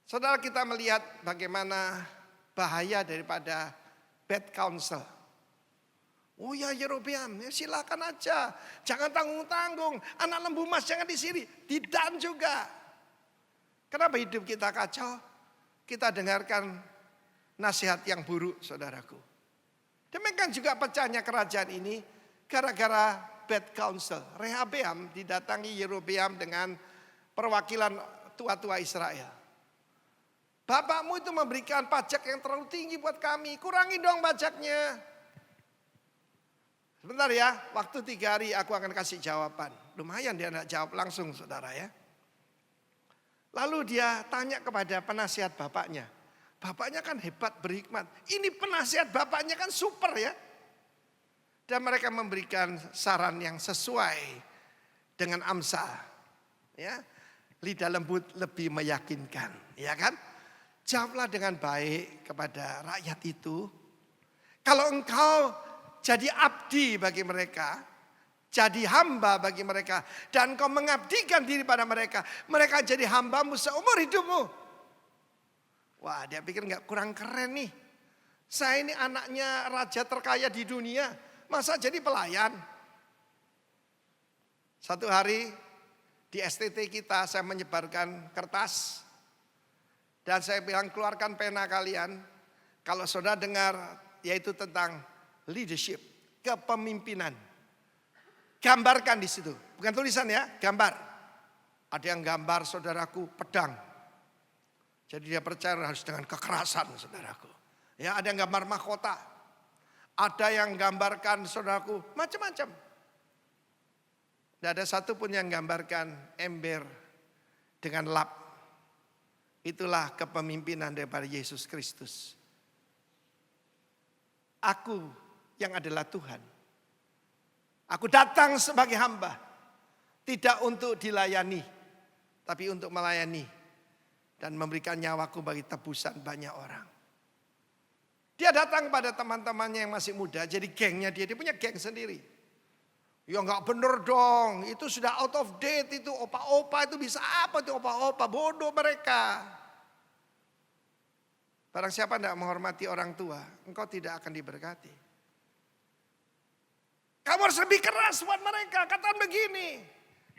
Saudara, kita melihat bagaimana bahaya daripada bad counsel. Oh ya Yerobeam, ya silakan aja. Jangan tanggung-tanggung. Anak lembu emas jangan di sini. Tidak juga. Kenapa hidup kita kacau? Kita dengarkan nasihat yang buruk, saudaraku. Demikian juga pecahnya kerajaan ini gara-gara bad counsel. Rehabeam didatangi Yerobeam dengan perwakilan tua-tua Israel. Bapakmu itu memberikan pajak yang terlalu tinggi buat kami. Kurangi dong pajaknya. Sebentar ya, waktu 3 hari aku akan kasih jawaban. Lumayan dia tidak jawab langsung, saudara ya. Lalu dia tanya kepada penasihat bapaknya. Bapaknya kan hebat, berhikmat. Ini penasihat bapaknya kan super ya. Dan mereka memberikan saran yang sesuai dengan Amsal. Ya, lidah lembut lebih meyakinkan, ya kan? Jawablah dengan baik kepada rakyat itu. Kalau engkau jadi abdi bagi mereka, jadi hamba bagi mereka, dan kau mengabdikan diri pada mereka, mereka jadi hambamu seumur hidupmu. Wah, dia pikir nggak kurang keren nih. Saya ini anaknya raja terkaya di dunia, masa jadi pelayan? Satu hari di STT kita saya menyebarkan kertas dan saya bilang keluarkan pena kalian. Kalau saudara dengar yaitu tentang leadership, kepemimpinan. Gambarkan di situ, bukan tulisan ya, gambar. Ada yang gambar saudaraku pedang. Jadi dia percaya harus dengan kekerasan saudaraku. Ya, ada yang gambar mahkota. Ada yang gambarkan saudaraku macam-macam. Tidak ada satu pun yang gambarkan ember dengan lap. Itulah kepemimpinan daripada Yesus Kristus. Aku yang adalah Tuhan. Aku datang sebagai hamba. Tidak untuk dilayani. Tapi untuk melayani. Dan memberikan nyawaku bagi tebusan banyak orang. Dia datang pada teman-temannya yang masih muda. Jadi gengnya dia punya geng sendiri. Ya enggak bener dong. Itu sudah out of date. Itu opa-opa itu bisa apa itu opa-opa. Bodoh mereka. Barang siapa tidak menghormati orang tua. Engkau tidak akan diberkati. Kamu harus lebih keras buat mereka. Katakan begini.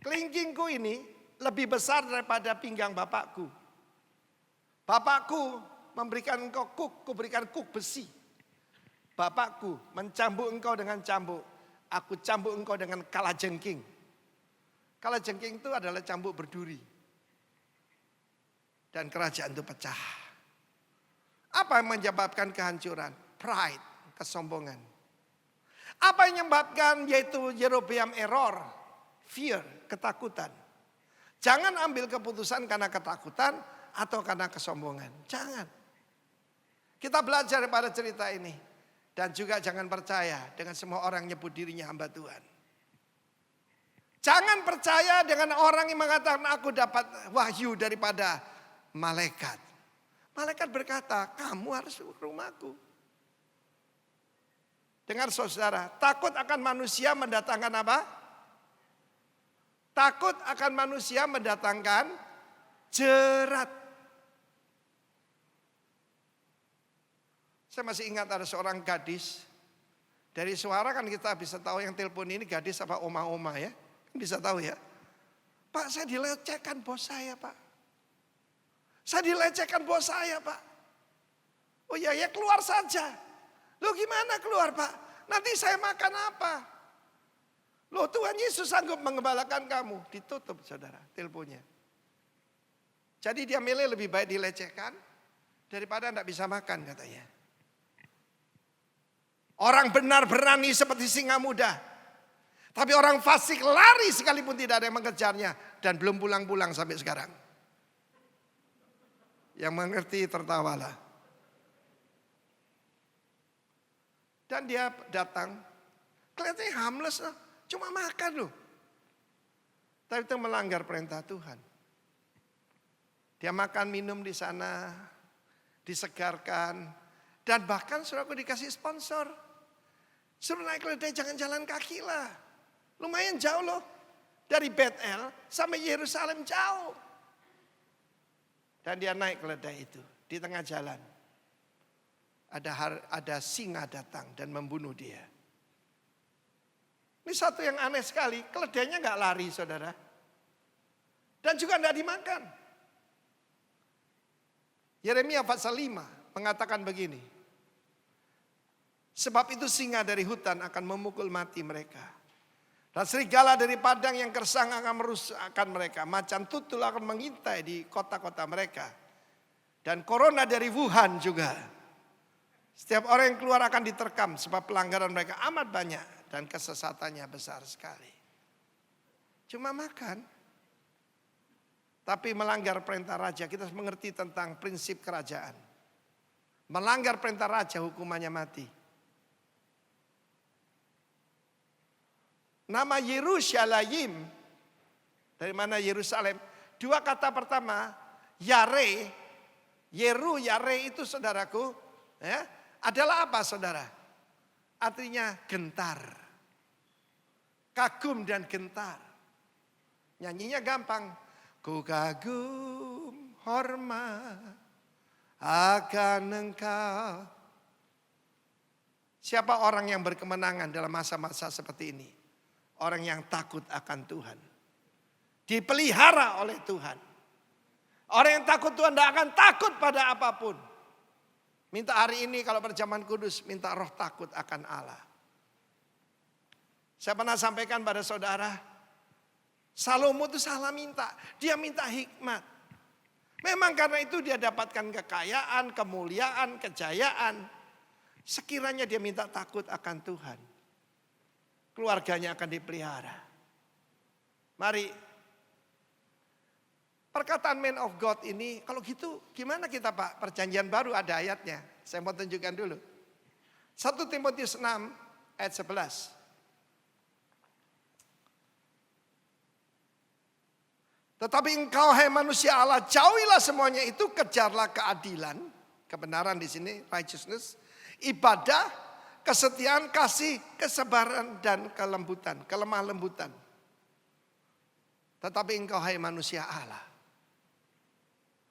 Kelingkingku ini lebih besar daripada pinggang bapakku. Bapakku memberikan engkau kuk, kuberikan kuk besi. Bapakku mencambuk engkau dengan cambuk. Aku cambuk engkau dengan kalajengking. Kalajengking itu adalah cambuk berduri. Dan kerajaan itu pecah. Apa yang menyebabkan kehancuran? Pride, kesombongan. Apa yang menyebabkan yaitu Yerobeam error? Fear, ketakutan. Jangan ambil keputusan karena ketakutan atau karena kesombongan. Jangan. Kita belajar pada cerita ini. Dan juga jangan percaya dengan semua orang nyebut dirinya hamba Tuhan. Jangan percaya dengan orang yang mengatakan aku dapat wahyu daripada malaikat. Malaikat berkata, kamu harus rumahku. Dengar saudara, takut akan manusia mendatangkan apa? Takut akan manusia mendatangkan jerat. Saya masih ingat ada seorang gadis Dari suara kan kita bisa tahu yang telepon ini gadis apa oma-oma ya. Bisa tahu ya. Pak, saya dilecehkan bos saya, Pak. Saya dilecehkan bos saya, Pak. Oh ya, ya keluar saja. Loh gimana keluar, Pak? Nanti saya makan apa? Loh Tuhan Yesus sanggup mengembalakan kamu. Ditutup saudara teleponnya. Jadi dia milih lebih baik dilecehkan daripada tidak bisa makan katanya. Orang benar berani seperti singa muda. Tapi orang fasik lari sekalipun tidak ada yang mengejarnya. Dan belum pulang-pulang sampai sekarang. Yang mengerti tertawalah. Dan dia datang. Kelihatannya harmless loh. Cuma makan loh. Tapi itu melanggar perintah Tuhan. Dia makan minum di sana. Disegarkan. Dan bahkan saudaraku dikasih sponsor. Suruh naik keledai jangan jalan kaki lah. Lumayan jauh loh. Dari Bethel sampai Yerusalem jauh. Dan dia naik keledai itu. Di tengah jalan. Ada singa datang dan membunuh dia. Ini satu yang aneh sekali. Keledainya gak lari saudara. Dan juga gak dimakan. Yeremia pasal 5 mengatakan begini. Sebab itu singa dari hutan akan memukul mati mereka. Dan serigala dari padang yang gersang akan merusakkan mereka. Macan tutul akan mengintai di kota-kota mereka. Dan corona dari Wuhan juga. Setiap orang yang keluar akan diterkam. Sebab pelanggaran mereka amat banyak. Dan kesesatannya besar sekali. Cuma makan. Tapi melanggar perintah raja. Kita harus mengerti tentang prinsip kerajaan. Melanggar perintah raja hukumannya mati. Nama Yerusalem, dari mana Yerusalem? Dua kata pertama, Yare, Yare itu saudaraku, ya, adalah apa saudara? Artinya gentar, kagum dan gentar. Nyanyinya gampang, ku kagum hormat akan engkau. Siapa orang yang berkemenangan dalam masa-masa seperti ini? Orang yang takut akan Tuhan. Dipelihara oleh Tuhan. Orang yang takut Tuhan tidak akan takut pada apapun. Minta hari ini kalau perjamuan kudus, minta roh takut akan Allah. Saya pernah sampaikan pada saudara, Salomo itu salah minta. Dia minta hikmat. Memang karena itu dia dapatkan kekayaan, kemuliaan, kejayaan. Sekiranya dia minta takut akan Tuhan. Keluarganya akan dipelihara. Mari. Perkataan man of God ini, kalau gitu gimana kita Pak? Perjanjian baru ada ayatnya. Saya mau tunjukkan dulu. 1 Timotius 6 ayat 11. Tetapi engkau hai manusia Allah, jauhilah semuanya itu, kejarlah keadilan, kebenaran di sini, righteousness, ibadah, kesetiaan, kasih, kesabaran, dan kelembutan, kelemah lembutan. Tetapi engkau hai manusia Allah.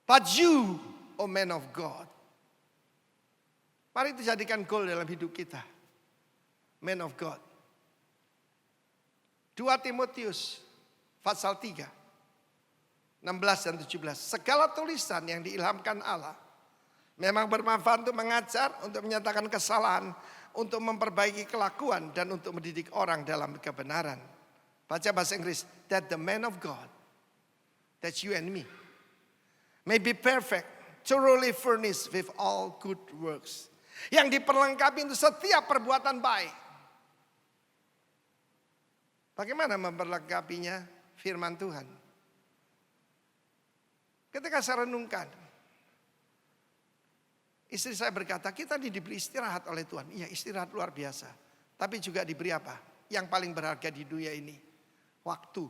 But you, O man of God. Mari itu jadikan goal dalam hidup kita. Man of God. 2 Timotius pasal 3. 16 dan 17. Segala tulisan yang diilhamkan Allah memang bermanfaat untuk mengajar, untuk menyatakan kesalahan, untuk memperbaiki kelakuan, dan untuk mendidik orang dalam kebenaran. Baca bahasa Inggris. That the man of God, that's you and me, may be perfect, thoroughly furnished with all good works. Yang diperlengkapi untuk setiap perbuatan baik. Bagaimana memperlengkapinya? Firman Tuhan. Ketika saya renungkan, istri saya berkata, kita diberi istirahat oleh Tuhan. Iya, istirahat luar biasa. Tapi juga diberi apa? Yang paling berharga di dunia ini. Waktu.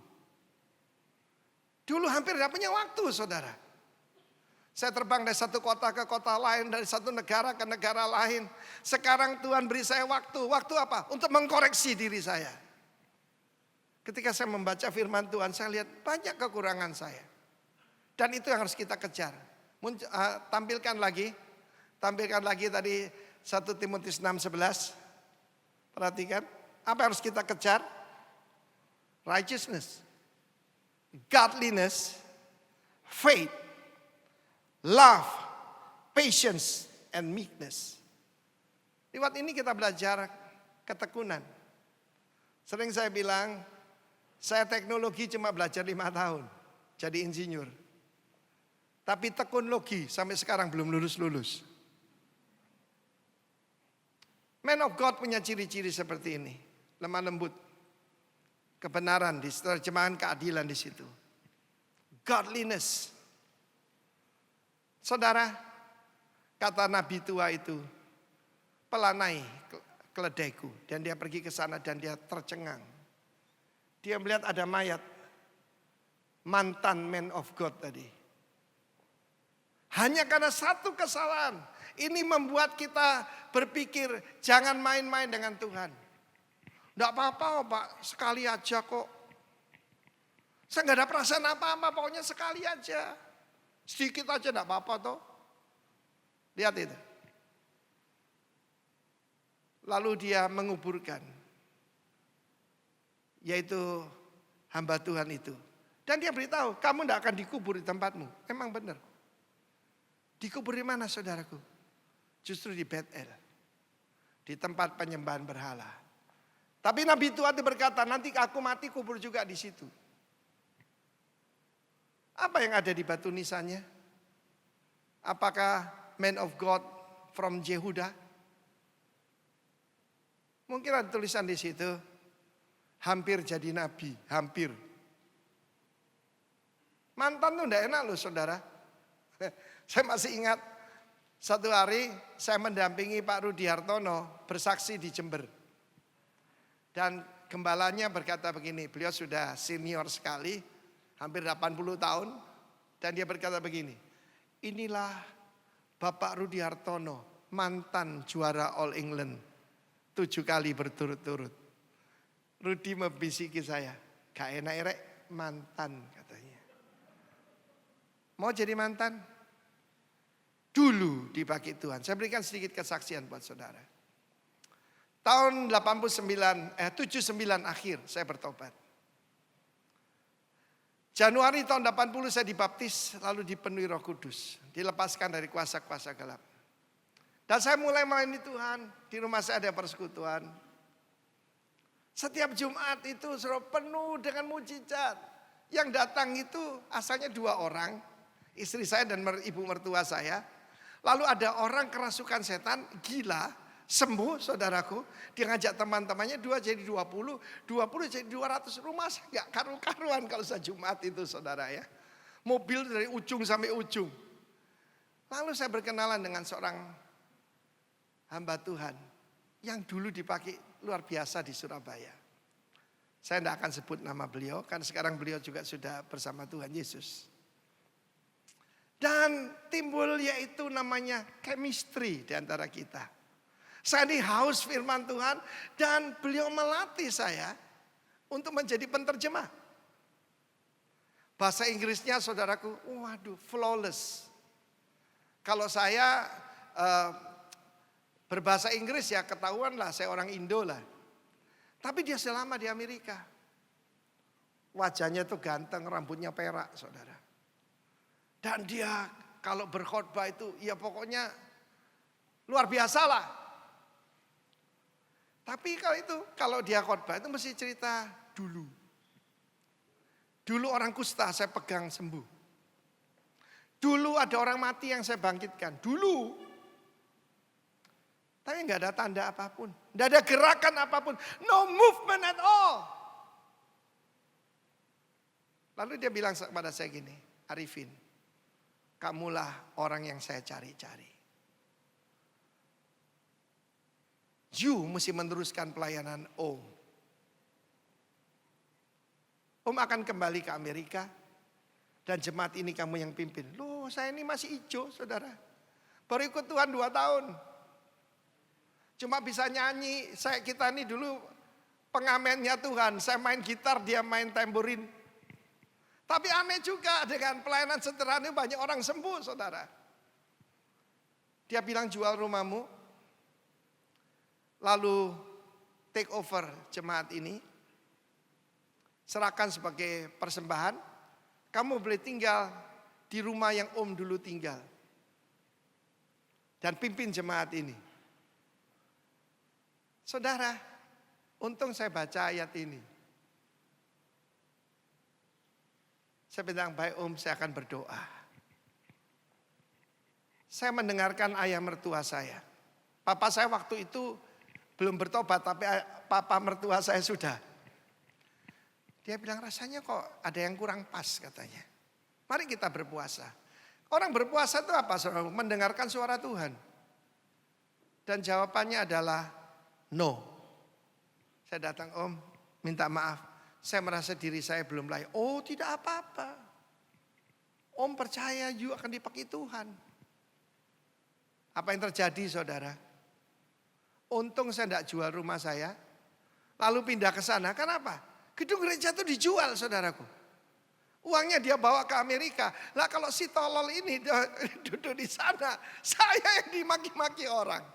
Dulu hampir tidak punya waktu, saudara. Saya terbang dari satu kota ke kota lain, dari satu negara ke negara lain. Sekarang Tuhan beri saya waktu. Waktu apa? Untuk mengkoreksi diri saya. Ketika saya membaca firman Tuhan, saya lihat banyak kekurangan saya. Dan itu yang harus kita kejar. Tampilkan lagi tadi 1 Timotius 6:11. Perhatikan, apa yang harus kita kejar? Righteousness, godliness, faith, love, patience, and meekness. Lewat ini kita belajar ketekunan. Sering saya bilang, saya teknologi cuma belajar 5 tahun, jadi insinyur. Tapi tekun logi sampai sekarang belum lulus-lulus. Man of God punya ciri-ciri seperti ini. Lemah lembut. Kebenaran, di terjemahan keadilan di situ. Godliness. Saudara, kata Nabi tua itu, pelanai keledaiku. Dan dia pergi ke sana dan dia tercengang. Dia melihat ada mayat. Mantan man of God tadi. Hanya karena satu kesalahan. Ini membuat kita berpikir jangan main-main dengan Tuhan. Tidak apa-apa Pak, sekali aja kok. Saya nggak ada perasaan apa-apa, pokoknya sekali aja. Sedikit aja tidak apa-apa toh. Lihat itu. Lalu dia menguburkan. Yaitu hamba Tuhan itu. Dan dia beritahu, kamu tidak akan dikubur di tempatmu. Emang benar. Dikubur di mana saudaraku? Justru di Betel. Di tempat penyembahan berhala. Tapi Nabi tua itu berkata, nanti aku mati kubur juga di situ. Apa yang ada di batu nisannya? Apakah man of God from Yehuda? Mungkin ada tulisan di situ, hampir jadi nabi, hampir. Mantan tuh enggak enak loh saudara. Saya masih ingat satu hari saya mendampingi Pak Rudi Hartono bersaksi di Jember. Dan gembalanya berkata begini, beliau sudah senior sekali, hampir 80 tahun. Dan dia berkata begini, inilah Bapak Rudi Hartono, mantan juara All England 7 kali berturut-turut. Rudi membisiki saya, gak enak rek, mantan katanya. Mau jadi mantan? Dulu dipakai Tuhan. Saya berikan sedikit kesaksian buat saudara. Tahun 79 akhir saya bertobat. Januari tahun 80 saya dibaptis lalu dipenuhi Roh Kudus, dilepaskan dari kuasa-kuasa gelap. Dan saya mulai melayani Tuhan, di rumah saya ada persekutuan. Setiap Jumat itu selalu penuh dengan mujizat. Yang datang itu asalnya 2 orang, istri saya dan ibu mertua saya. Lalu ada orang kerasukan setan, gila, sembuh saudaraku. Dia ngajak teman-temannya 2 jadi 20, 20 jadi 200. Rumah saya gak karu-karuan kalau saya Jumat itu saudara ya. Mobil dari ujung sampai ujung. Lalu saya berkenalan dengan seorang hamba Tuhan. Yang dulu dipakai luar biasa di Surabaya. Saya tidak akan sebut nama beliau, karena sekarang beliau juga sudah bersama Tuhan Yesus. Dan timbul yaitu namanya chemistry di antara kita. Saya ini haus firman Tuhan dan beliau melatih saya untuk menjadi penterjemah. Bahasa Inggrisnya saudaraku, waduh flawless. Kalau saya berbahasa Inggris ya ketahuan lah saya orang Indo lah. Tapi dia selama di Amerika. Wajahnya tuh ganteng, rambutnya perak saudara. Dan dia kalau berkhotbah itu ya pokoknya luar biasa lah. Tapi kalau dia khotbah itu mesti cerita dulu. Dulu orang kusta saya pegang sembuh. Dulu ada orang mati yang saya bangkitkan. Dulu. Tapi nggak ada tanda apapun. Nggak ada gerakan apapun. No movement at all. Lalu dia bilang kepada saya gini, Arifin, kamulah orang yang saya cari-cari. You mesti meneruskan pelayanan Om. Om akan kembali ke Amerika. Dan jemaat ini kamu yang pimpin. Loh saya ini masih hijau saudara. Baru ikut Tuhan 2 tahun. Cuma bisa nyanyi. Kita ini dulu pengamennya Tuhan. Saya main gitar, dia main tamborin. Tapi aneh juga dengan pelayanan sederhana banyak orang sembuh saudara. Dia bilang jual rumahmu. Lalu take over jemaat ini. Serahkan sebagai persembahan. Kamu boleh tinggal di rumah yang Om dulu tinggal. Dan pimpin jemaat ini. Saudara, untung saya baca ayat ini. Saya bilang, baik Om, saya akan berdoa. Saya mendengarkan ayah mertua saya. Papa saya waktu itu belum bertobat, tapi papa mertua saya sudah. Dia bilang rasanya kok ada yang kurang pas katanya. Mari kita berpuasa. Orang berpuasa itu apa saudara? Mendengarkan suara Tuhan. Dan jawabannya adalah no. Saya datang, Om, minta maaf. Saya merasa diri saya belum layak. Oh, tidak apa-apa. Om percaya you akan dipakai Tuhan. Apa yang terjadi saudara? Untung saya tidak jual rumah saya. Lalu pindah ke sana. Kenapa? Gedung gereja itu dijual saudaraku. Uangnya dia bawa ke Amerika. Lah kalau si tolol ini duduk di sana. Saya yang dimaki-maki orang.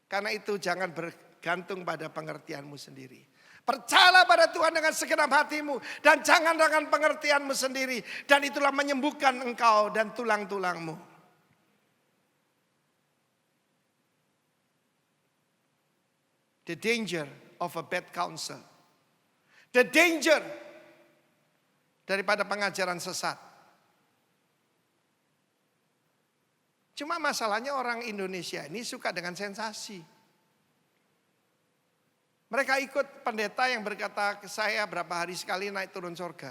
Karena itu jangan bergantung pada pengertianmu sendiri. Percayalah pada Tuhan dengan segenap hatimu. Dan jangan dengan pengertianmu sendiri. Dan itulah menyembuhkan engkau dan tulang-tulangmu. The danger of a bad counsel. The danger daripada pengajaran sesat. Cuma masalahnya orang Indonesia ini suka dengan sensasi. Mereka ikut pendeta yang berkata ke saya berapa hari sekali naik turun surga.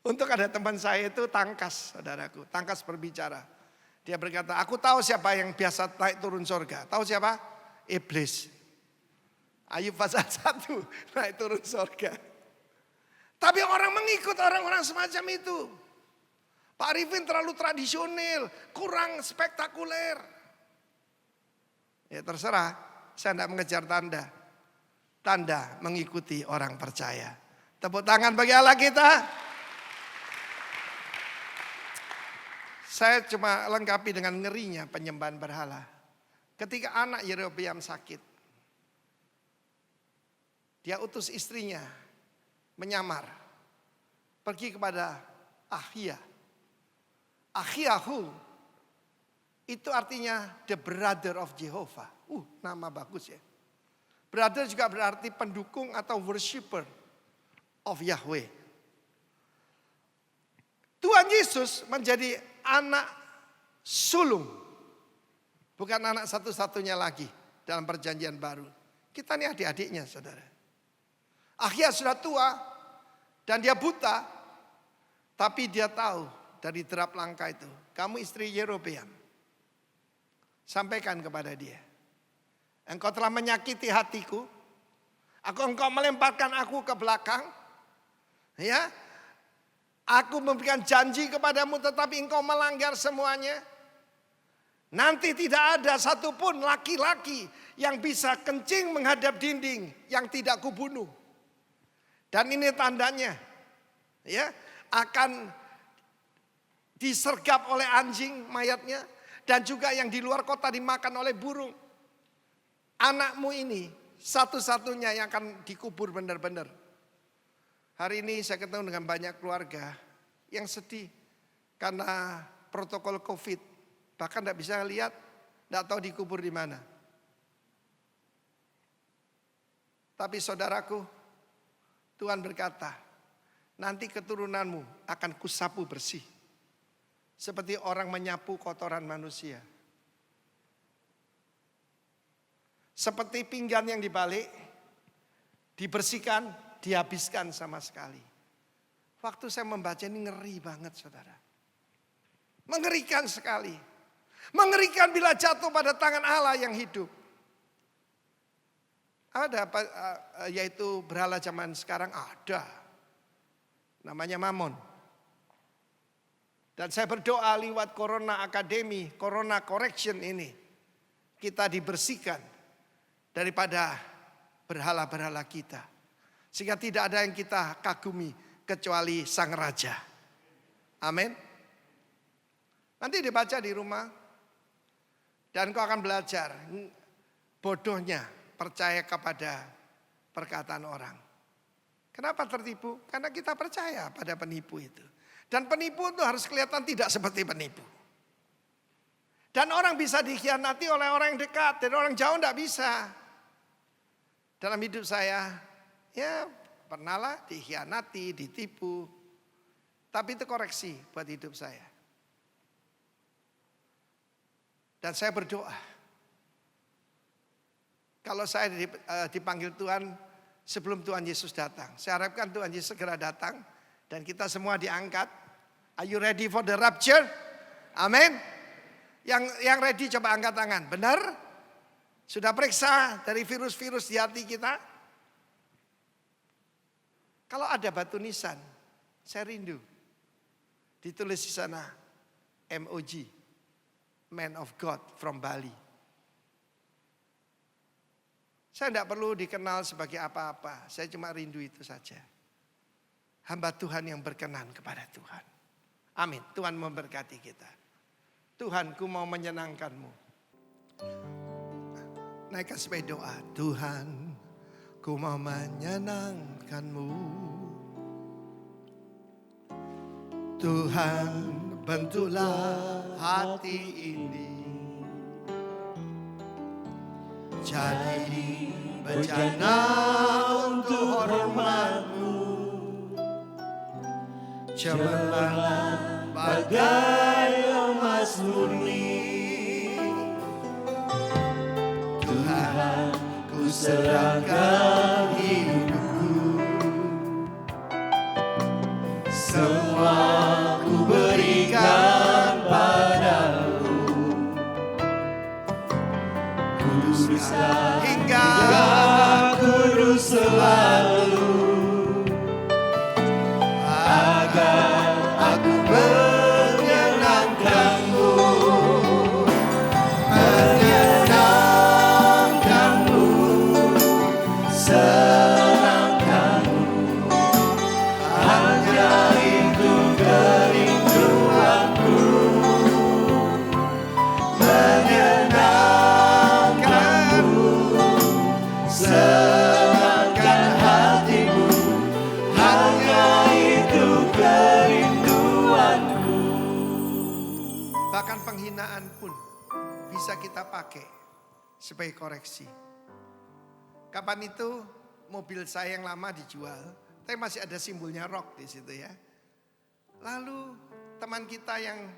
Untuk ada teman saya itu Tangkas, saudaraku. Tangkas berbicara. Dia berkata, aku tahu siapa yang biasa naik turun surga. Tahu siapa? Iblis. Ayub pasal 1 naik turun surga. Tapi orang mengikut orang-orang semacam itu. Pak Arifin terlalu tradisional, kurang spektakuler. Ya terserah, saya tidak mengejar tanda. Tanda mengikuti orang percaya. Tepuk tangan bagi Allah kita. Saya cuma lengkapi dengan ngerinya penyembahan berhala. Ketika anak Yerobeam sakit, dia utus istrinya menyamar. Pergi kepada Ahia. Ahiahu itu artinya the brother of Jehovah. Nama bagus ya. Brother juga berarti pendukung atau worshipper of Yahweh. Tuhan Yesus menjadi anak sulung. Bukan anak satu-satunya lagi dalam perjanjian baru. Kita ini adik-adiknya saudara. Ahia sudah tua dan dia buta. Tapi dia tahu dari derap langkah itu. Kamu istri Yerobeam. Sampaikan kepada dia. Engkau telah menyakiti hatiku. Engkau melemparkan aku ke belakang. Ya. Aku memberikan janji kepadamu tetapi engkau melanggar semuanya. Nanti tidak ada satupun laki-laki yang bisa kencing menghadap dinding yang tidak kubunuh. Dan ini tandanya. Ya, akan disergap oleh anjing mayatnya. Dan juga yang di luar kota dimakan oleh burung. Anakmu ini satu-satunya yang akan dikubur benar-benar. Hari ini saya ketemu dengan banyak keluarga yang sedih karena protokol COVID. Bahkan tidak bisa lihat, tidak tahu dikubur di mana. Tapi saudaraku, Tuhan berkata, nanti keturunanmu akan kusapu bersih. Seperti orang menyapu kotoran manusia. Seperti pinggan yang dibalik, dibersihkan, dihabiskan sama sekali. Waktu saya membaca ini ngeri banget saudara. Mengerikan sekali. Mengerikan bila jatuh pada tangan Allah yang hidup. Ada apa, yaitu berhala zaman sekarang ada. Namanya Mammon. Dan saya berdoa lewat Corona Academy, Corona Correction ini. Kita dibersihkan daripada berhala-berhala kita. Sehingga tidak ada yang kita kagumi kecuali Sang Raja. Amin. Nanti dibaca di rumah. Dan kau akan belajar bodohnya percaya kepada perkataan orang. Kenapa tertipu? Karena kita percaya pada penipu itu. Dan penipu itu harus kelihatan tidak seperti penipu. Dan orang bisa dikhianati oleh orang yang dekat, dan orang jauh tidak bisa. Dalam hidup saya, ya pernahlah dikhianati, ditipu. Tapi itu koreksi buat hidup saya. Dan saya berdoa. Kalau saya dipanggil Tuhan sebelum Tuhan Yesus datang. Saya harapkan Tuhan Yesus segera datang. Dan kita semua diangkat. Are you ready for the rapture? Amin. Yang ready coba angkat tangan. Benar? Sudah periksa dari virus-virus di hati kita? Kalau ada batu nisan, saya rindu. Ditulis di sana, MOG. Man of God from Bali. Saya tidak perlu dikenal sebagai apa-apa. Saya cuma rindu itu saja. Hamba Tuhan yang berkenan kepada Tuhan. Amin. Tuhan memberkati kita. Tuhan, ku mau menyenangkan-Mu. Naikkan supaya doa. Tuhan, ku mau menyenangkan-Mu. Tuhan, bentuklah hati ini jadi bejana untuk hormat-Mu. Cemerlang bagai emas murni. Tuhan, ku serahkan hidupku. Semua ku berikan padamu. Kudus hingga kudus selalu. Agar aku menyenangkan-Mu. Menyenangkan-Mu. Senangkan-Mu. Hanya itu kerinduanku. Menyenangkan-Mu. Senangkan hatimu. Hanya itu kerinduanku. Bahkan penghinaan pun bisa kita pakai sebagai koreksi. Kapan itu mobil saya yang lama dijual, tapi masih ada simbolnya rock di situ ya. Lalu teman kita yang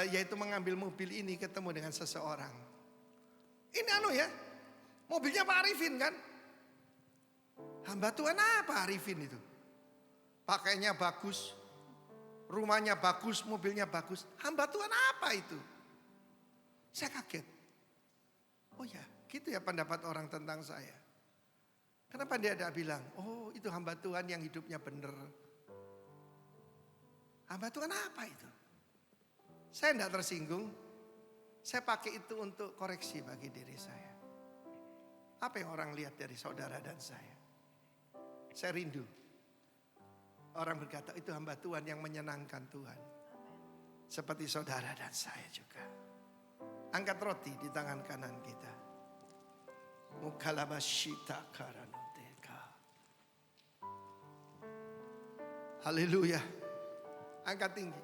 yaitu mengambil mobil ini ketemu dengan seseorang. Ini ya, mobilnya Pak Arifin kan? Hamba Tuhan apa Arifin itu? Pakainya bagus, rumahnya bagus, mobilnya bagus. Hamba Tuhan apa itu? Saya kaget. Oh ya, gitu ya pendapat orang tentang saya. Kenapa dia tidak bilang, oh itu hamba Tuhan yang hidupnya benar. Hamba Tuhan apa itu? Saya tidak tersinggung. Saya pakai itu untuk koreksi bagi diri saya. Apa yang orang lihat dari saudara dan saya? Saya rindu. Orang berkata itu hamba Tuhan yang menyenangkan Tuhan. Seperti saudara dan saya juga. Angkat roti di tangan kanan kita. Mukalabashita karanoteka. Haleluya. Angkat tinggi.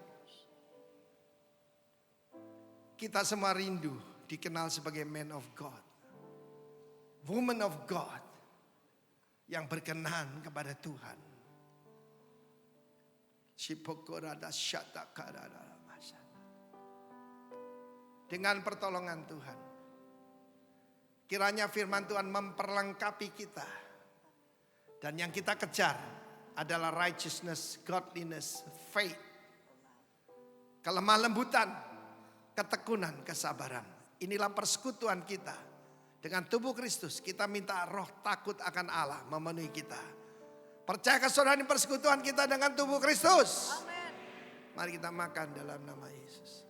Kita semua rindu dikenal sebagai man of God. Woman of God. Yang berkenan kepada Tuhan. Dengan pertolongan Tuhan. Kiranya firman Tuhan memperlengkapi kita. Dan yang kita kejar adalah righteousness, godliness, faith. Kelemah lembutan, ketekunan, kesabaran. Inilah persekutuan kita. Dengan tubuh Kristus kita minta roh takut akan Allah memenuhi kita. Percaya kesaudara persekutuan kita dengan tubuh Kristus. Amen. Mari kita makan dalam nama Yesus.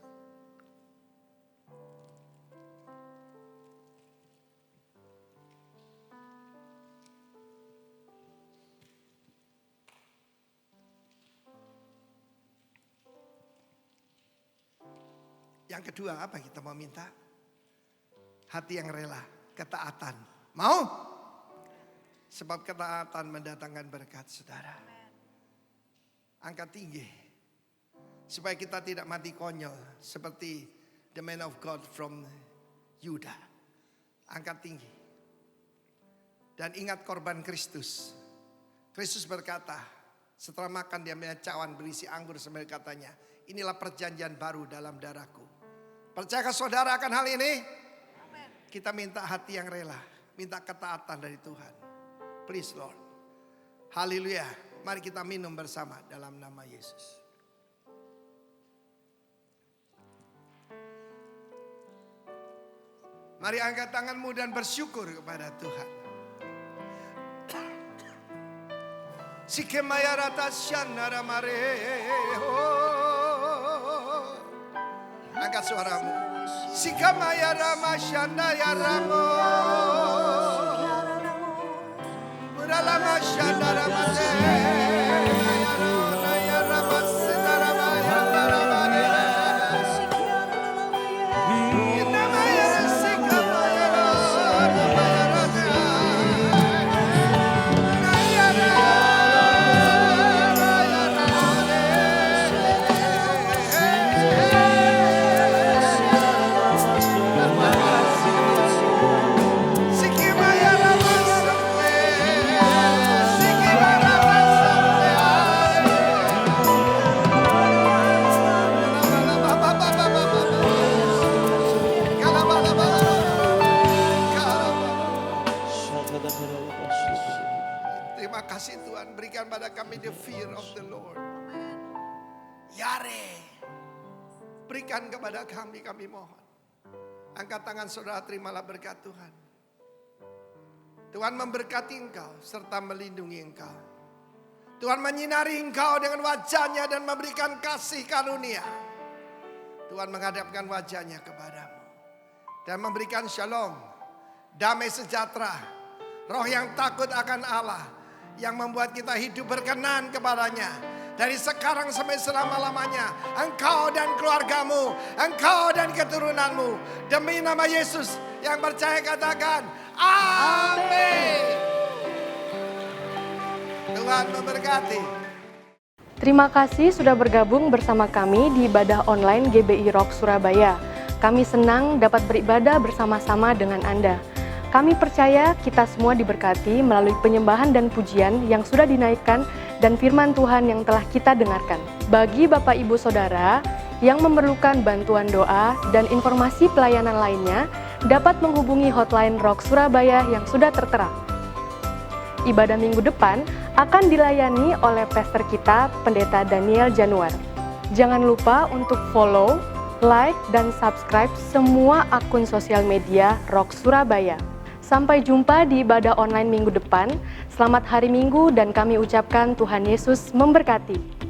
Yang kedua apa kita mau minta? Hati yang rela, ketaatan. Mau? Sebab ketaatan mendatangkan berkat, saudara. Angkat tinggi. Supaya kita tidak mati konyol seperti the man of God from Yuda. Angkat tinggi. Dan ingat korban Kristus. Kristus berkata, setelah makan dia ambil cawan berisi anggur sambil katanya, inilah perjanjian baru dalam darahku. Percayakah saudara akan hal ini? Kita minta hati yang rela, minta ketaatan dari Tuhan. Please Lord. Haleluya. Mari kita minum bersama dalam nama Yesus. Mari angkat tanganmu dan bersyukur kepada Tuhan. Sikemayarata syanara mareho. Angkat suaramu. Sikamayarama syanaya ramo. Muralama syanara mate. Nayarama senara mayandara mare. Inamayara sikamayara. Terima kasih Tuhan, berikan pada kami the fear of the Lord. Yare, berikan kepada kami mohon. Angkat tangan saudara, terimalah berkat Tuhan. Tuhan memberkati engkau serta melindungi engkau. Tuhan menyinari engkau dengan wajahnya dan memberikan kasih karunia. Tuhan menghadapkan wajahnya kepadamu dan memberikan shalom, damai sejahtera, roh yang takut akan Allah, yang membuat kita hidup berkenan kepadanya. Dari sekarang sampai selama-lamanya, engkau dan keluargamu, engkau dan keturunanmu. Demi nama Yesus yang percaya katakan, amin. Tuhan memberkati. Terima kasih sudah bergabung bersama kami di ibadah online GBI Rock Surabaya. Kami senang dapat beribadah bersama-sama dengan Anda. Kami percaya kita semua diberkati melalui penyembahan dan pujian yang sudah dinaikkan dan firman Tuhan yang telah kita dengarkan. Bagi Bapak Ibu Saudara yang memerlukan bantuan doa dan informasi pelayanan lainnya, dapat menghubungi hotline Rock Surabaya yang sudah tertera. Ibadah minggu depan akan dilayani oleh pastor kita, Pendeta Daniel Januar. Jangan lupa untuk follow, like, dan subscribe semua akun sosial media Rock Surabaya. Sampai jumpa di ibadah online minggu depan. Selamat hari Minggu dan kami ucapkan Tuhan Yesus memberkati.